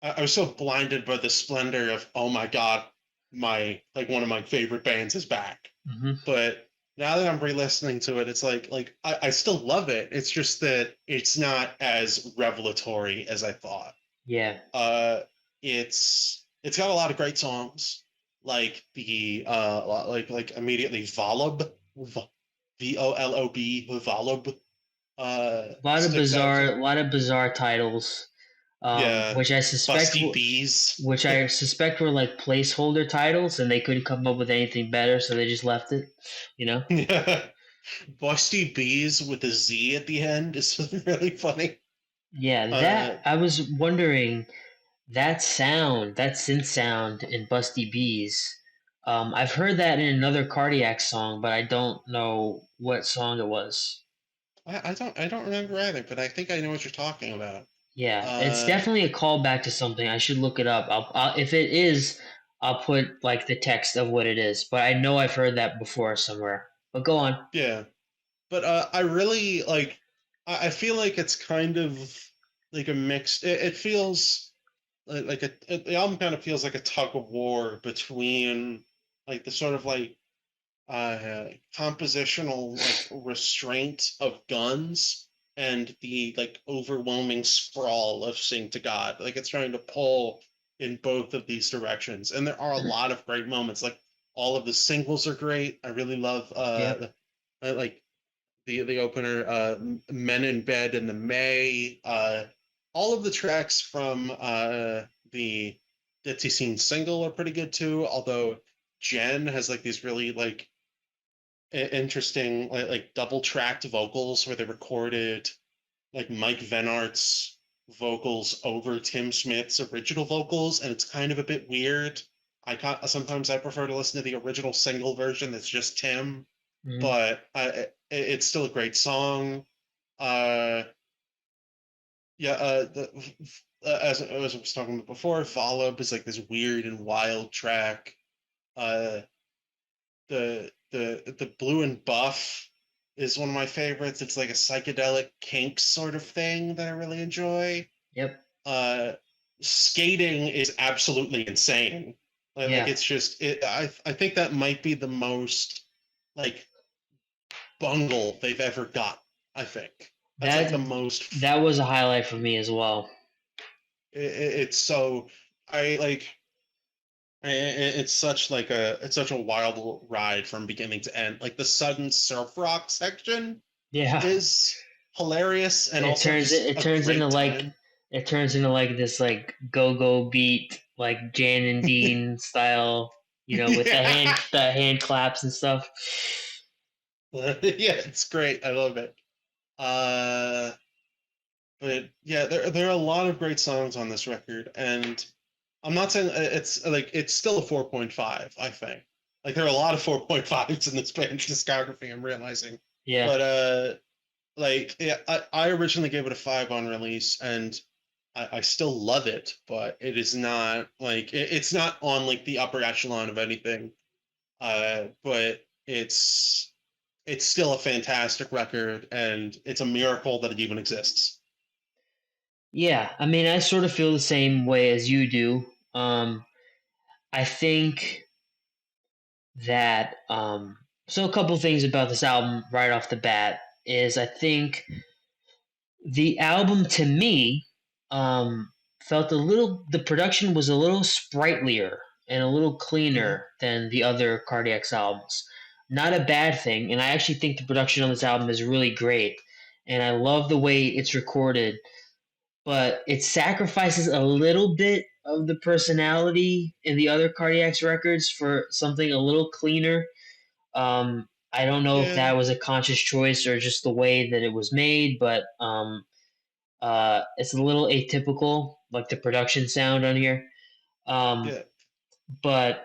I was so blinded by the splendor of oh my god, my like one of my favorite bands is back. Hmm. But now that I'm re-listening to it, it's like I still love it. It's just that it's not as revelatory as I thought. Yeah. Uh, it's got a lot of great songs, like the like immediately Volob, Volob, A lot of sticks out to bizarre, me. a lot of bizarre titles. Yeah. which I suspect Busty Bees. which I suspect were like placeholder titles, and they couldn't come up with anything better, so they just left it. You know? Yeah. Busty Bees with a Z at the end is really funny. Yeah, Uh, that I was wondering that sound, that synth sound in Busty Bees. I've heard that in another Cardiac song, but I don't know what song it was. I don't remember either, but I think I know what you're talking about. Yeah, it's Uh, definitely a callback to something. I should look it up. If it is, I'll put like the text of what it is. But I know I've heard that before somewhere. But go on. yeah, but I really like. I feel like it's kind of like a mix. It feels the album kind of feels like a tug of war between like the sort of like compositional like restraint of guns and the like overwhelming sprawl of Sing to God. Like it's trying to pull in both of these directions, and there are a lot of great moments. Like all of the singles are great. I really love Yep. like the opener, Men in Bed and the May. All of the tracks from the Ditzy Scene single are pretty good too. Although Jen has like these really like interesting like double tracked vocals where they recorded like Mike Venart's vocals over Tim Smith's original vocals, and it's kind of a bit weird. Sometimes I prefer to listen to the original single version that's just Tim, Hmm. but it's still a great song. Uh, yeah, as I was talking about before, Follow Up is like this weird and wild track. Uh, the Blue and Buff is one of my favorites. It's like a psychedelic kink sort of thing that I really enjoy. Yep. Uh, Skating is absolutely insane. Like Yeah. it's just I think that might be the most like bungle they've ever got. I think that's like the That most. that was a highlight for me as well. It's so I like it's such a wild ride from beginning to end. Like the sudden surf rock section Yeah. is hilarious and It also turns it, just it a turns into great like time. it turns into like this like go-go beat like Jan and Dean style, with Yeah, the hand claps and stuff. yeah, it's great. I love it. Uh, but yeah, there are a lot of great songs on this record, and I'm not saying it's like it's still a 4.5. I think like there are a lot of 4.5s in this band's discography. I'm realizing, Yeah. but like yeah, I originally gave it a 5 on release, and I still love it, but it is not like it's not on like the upper echelon of anything. But it's still a fantastic record, and it's a miracle that it even exists. Yeah, I mean, I sort of feel the same way as you do. I think that so a couple things about this album right off the bat is I think the album to me felt the production was a little sprightlier and a little Hmm. cleaner than the other Cardiacs albums. Not a bad thing, and I actually think the production on this album is really great, and I love the way it's recorded, but it sacrifices a little bit of the personality in the other Cardiacs records for something a little cleaner. I don't know if Yeah, that was a conscious choice or just the way that it was made, but it's a little atypical, like the production sound on here. Um, yeah, but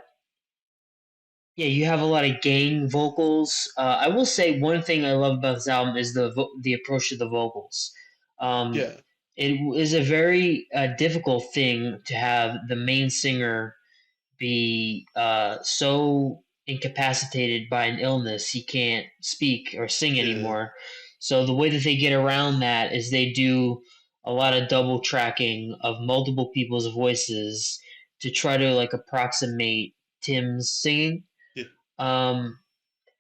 yeah, you have a lot of gang vocals. I will say one thing I love about this album is the approach to the vocals. Um, yeah, it is a very difficult thing to have the main singer be so incapacitated by an illness he can't speak or sing yeah, anymore. So the way that they get around that is they do a lot of double tracking of multiple people's voices to try to like approximate Tim's singing. yeah, Um,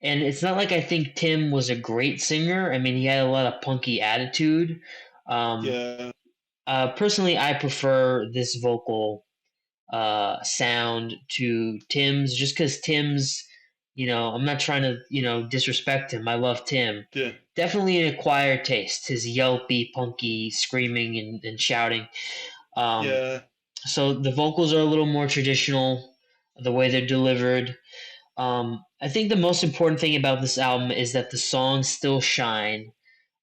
and it's not like I think Tim was a great singer. I mean, he had a lot of punky attitude. Um, yeah, Personally, I prefer this vocal sound to Tim's just because Tim's, I'm not trying to, disrespect him. I love Tim. yeah, Definitely an acquired taste, his yelpy, punky screaming and shouting. Um, Yeah. so the vocals are a little more traditional, the way they're delivered. I think the most important thing about this album is that the songs still shine.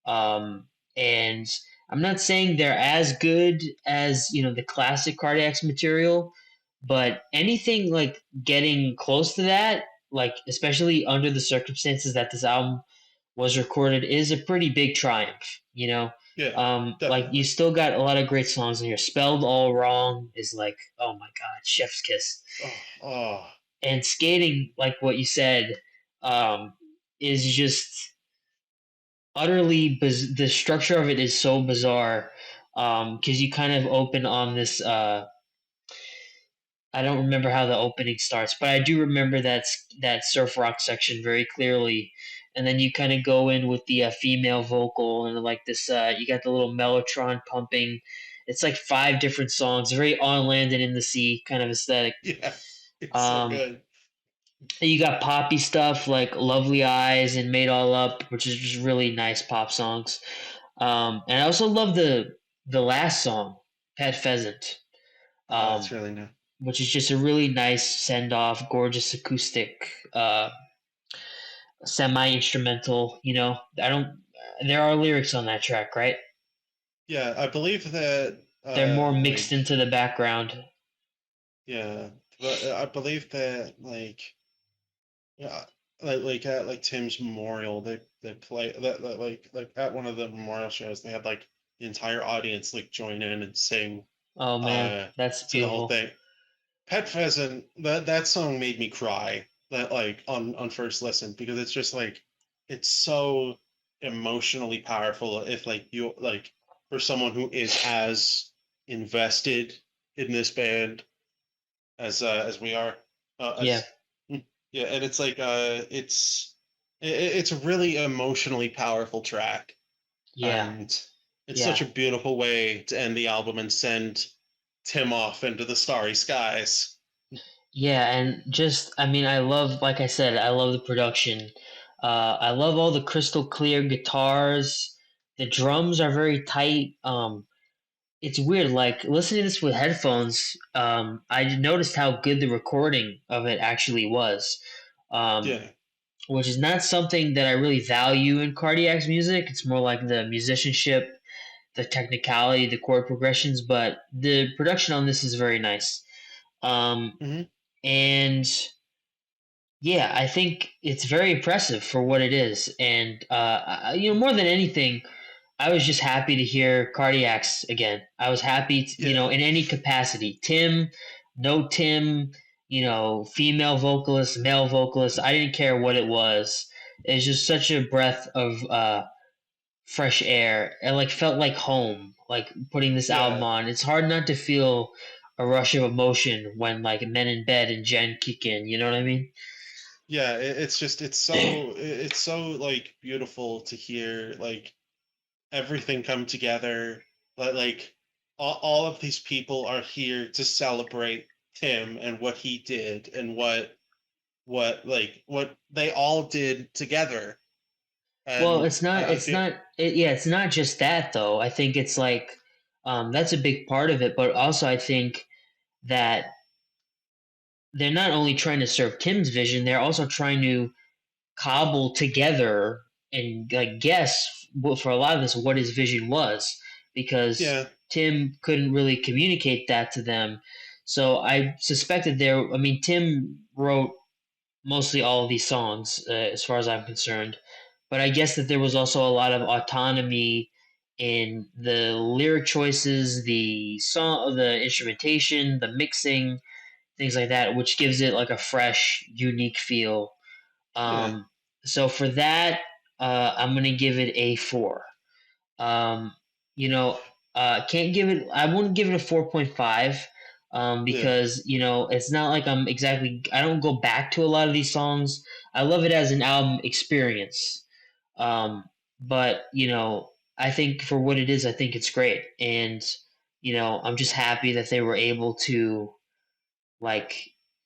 Um, and I'm not saying they're as good as, the classic Cardiacs material, but anything like getting close to that, like especially under the circumstances that this album was recorded, is a pretty big triumph. Yeah. Like you Definitely. still got a lot of great songs in here. Spelled All Wrong is like, oh my god, chef's kiss. Oh, oh, And skating, like what you said, um, is just utterly the structure of it is so bizarre, because you kind of open on this. I don't remember how the opening starts, but I do remember that surf rock section very clearly. And then you kind of go in with the female vocal and like this. You got the little mellotron pumping. It's like five different songs, very on land and in the sea kind of aesthetic. yeah. It's so Um, good. and you got poppy stuff like Lovely Eyes and Made All Up, which is just really nice pop songs. And I also love the last song, Pet Pheasant, Oh, it's um, really nice. which is just a really nice send off, gorgeous acoustic, semi instrumental. I don't. There are lyrics on that track, right? Yeah, I believe that They're more mixed like into the background. yeah, but I believe that yeah, like at like Tim's memorial, they play that like at one of the memorial shows, they had like the entire audience like join in and sing Oh man, uh that's to the whole beautiful. thing. Pet Pheasant, that song made me cry that like on first listen because it's just like it's so emotionally powerful if like you like for someone who is as invested in this band as we are Yeah, as yeah, and it's like it's a really emotionally powerful track, yeah, and it's such yeah. a beautiful way to end the album and send Tim off into the starry skies. Yeah, and just I mean, like I said, I love the production. I love all the crystal clear guitars. The drums are very tight. It's weird, like listening to this with headphones. I noticed how good the recording of it actually was, um, Yeah. which is not something that I really value in Cardiac's music. It's more like the musicianship, the technicality, the chord progressions, but the production on this is very nice. Um, Hmm. and yeah, I think it's very impressive for what it is. And more than anything, I was just happy to hear Cardiacs again. I was happy, Yeah. in any capacity. Tim, no Tim, female vocalist, male vocalist. I didn't care what it was. It's just such a breath of fresh air, and like felt like home. Like putting this album Yeah. on, it's hard not to feel a rush of emotion when like Men in Bed and Jen kick in. You know what I mean? Yeah. It's just it's so like beautiful to hear like everything come together. Like all of these people are here to celebrate Tim and what he did and what they all did together. Well, And I feel it's not just that though. I think it's like, that's a big part of it, but also I think that they're not only trying to serve Tim's vision, they're also trying to cobble together and like guess for a lot of this what his vision was, because yeah, Tim couldn't really communicate that to them. So I suspected I mean, Tim wrote mostly all of these songs, as far as I'm concerned. But I guess that there was also a lot of autonomy in the lyric choices, the song, the instrumentation, the mixing, things like that, which gives it like a fresh, unique feel. yeah, Um, so for that, I'm gonna give it a 4. Um, you know, can't give it. I wouldn't give it a 4.5, yeah, because it's not like I'm exactly. I don't go back to a lot of these songs. I love it as an album experience. Um, but I think for what it is, I think it's great, and I'm just happy that they were able to like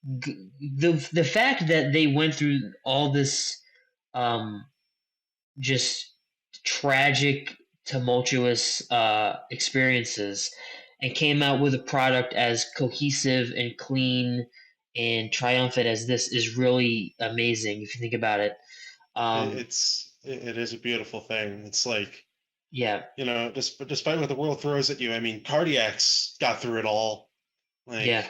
the fact that they went through all this, um, just tragic, tumultuous experiences, and came out with a product as cohesive and clean and triumphant as this is really amazing if you think about it. Um, It is a beautiful thing. It's like, yeah, you know, despite what the world throws at you, I mean, Cardiacs got through it all. yeah.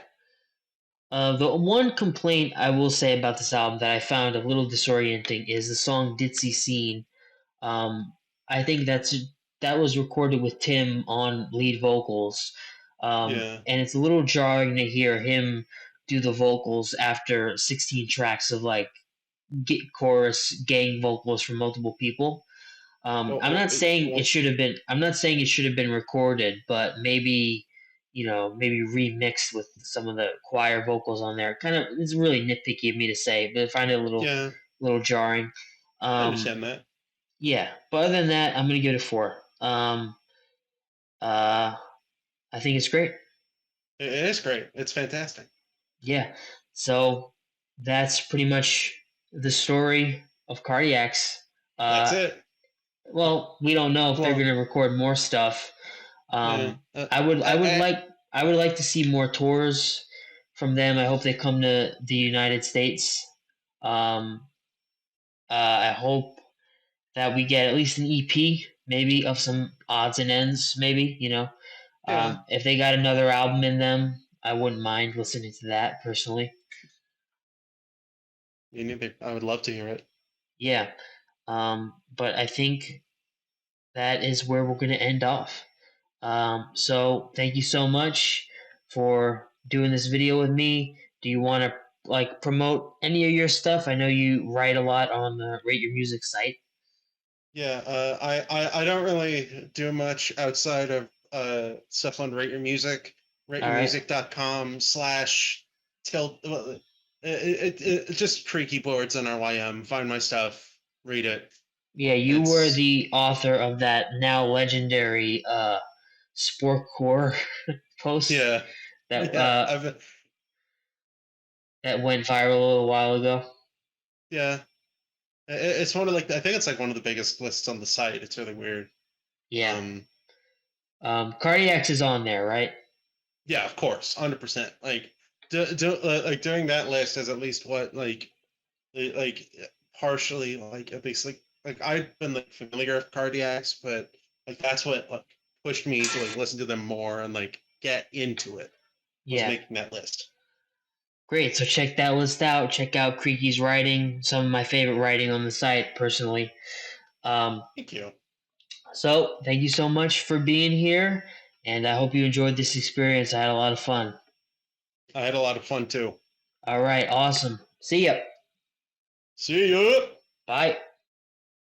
Like, The one complaint I will say about this album that I found a little disorienting is the song "Ditzy Scene." Um, I think that was recorded with Tim on lead vocals, yeah. and it's a little jarring to hear him do the vocals after 16 tracks of like chorus gang vocals from multiple people. I'm not saying it Well, should have been. I'm not saying it should have been recorded, but maybe maybe remixed with some of the choir vocals on there. Kind of, it's really nitpicky of me to say, but I find it a yeah, little jarring. I Um, understand that. yeah, but other than that, I'm gonna give it a 4. Uh, I think it's great. It is great. It's fantastic. Yeah, so that's pretty much the story of Cardiacs. That's Uh, it. well, we don't know if they're Well, gonna record more stuff. yeah. I would like to see more tours from them. I hope they come to the United States. Um, I hope that we get at least an EP, maybe of some odds and ends. Maybe Yeah, if they got another album in them, I wouldn't mind listening to that personally. me neither. I would love to hear it. Yeah, but I think that is where we're going to end off. So thank you so much for doing this video with me. Do you want to like promote any of your stuff? I know you write a lot on the Rate Your Music site. Yeah, I don't really do much outside of stuff on Rate Your Music, All right. rateyourmusic.com slash tilt. Just creakyboardz on RYM. Find my stuff, read it. Yeah, you were It's the author of that now legendary sport core post yeah, that yeah. that went viral a little while ago. Yeah. It's one of like I think it's like one of the biggest lists on the site. It's really weird. Yeah. Um, Cardiacs is on there, right? yeah, of course, 100%. Like like doing that list is at least what like partially like basically like I've been like familiar with Cardiacs, but like that's what like pushed me to like listen to them more and like get into it was Yeah. making that list. Great. So check that list out. Check out Creaky's writing, some of my favorite writing on the site personally. Um, Thank you. so thank you so much for being here, and I hope you enjoyed this experience. I had a lot of fun. I had a lot of fun too. All right. Awesome. See ya. See ya. Bye.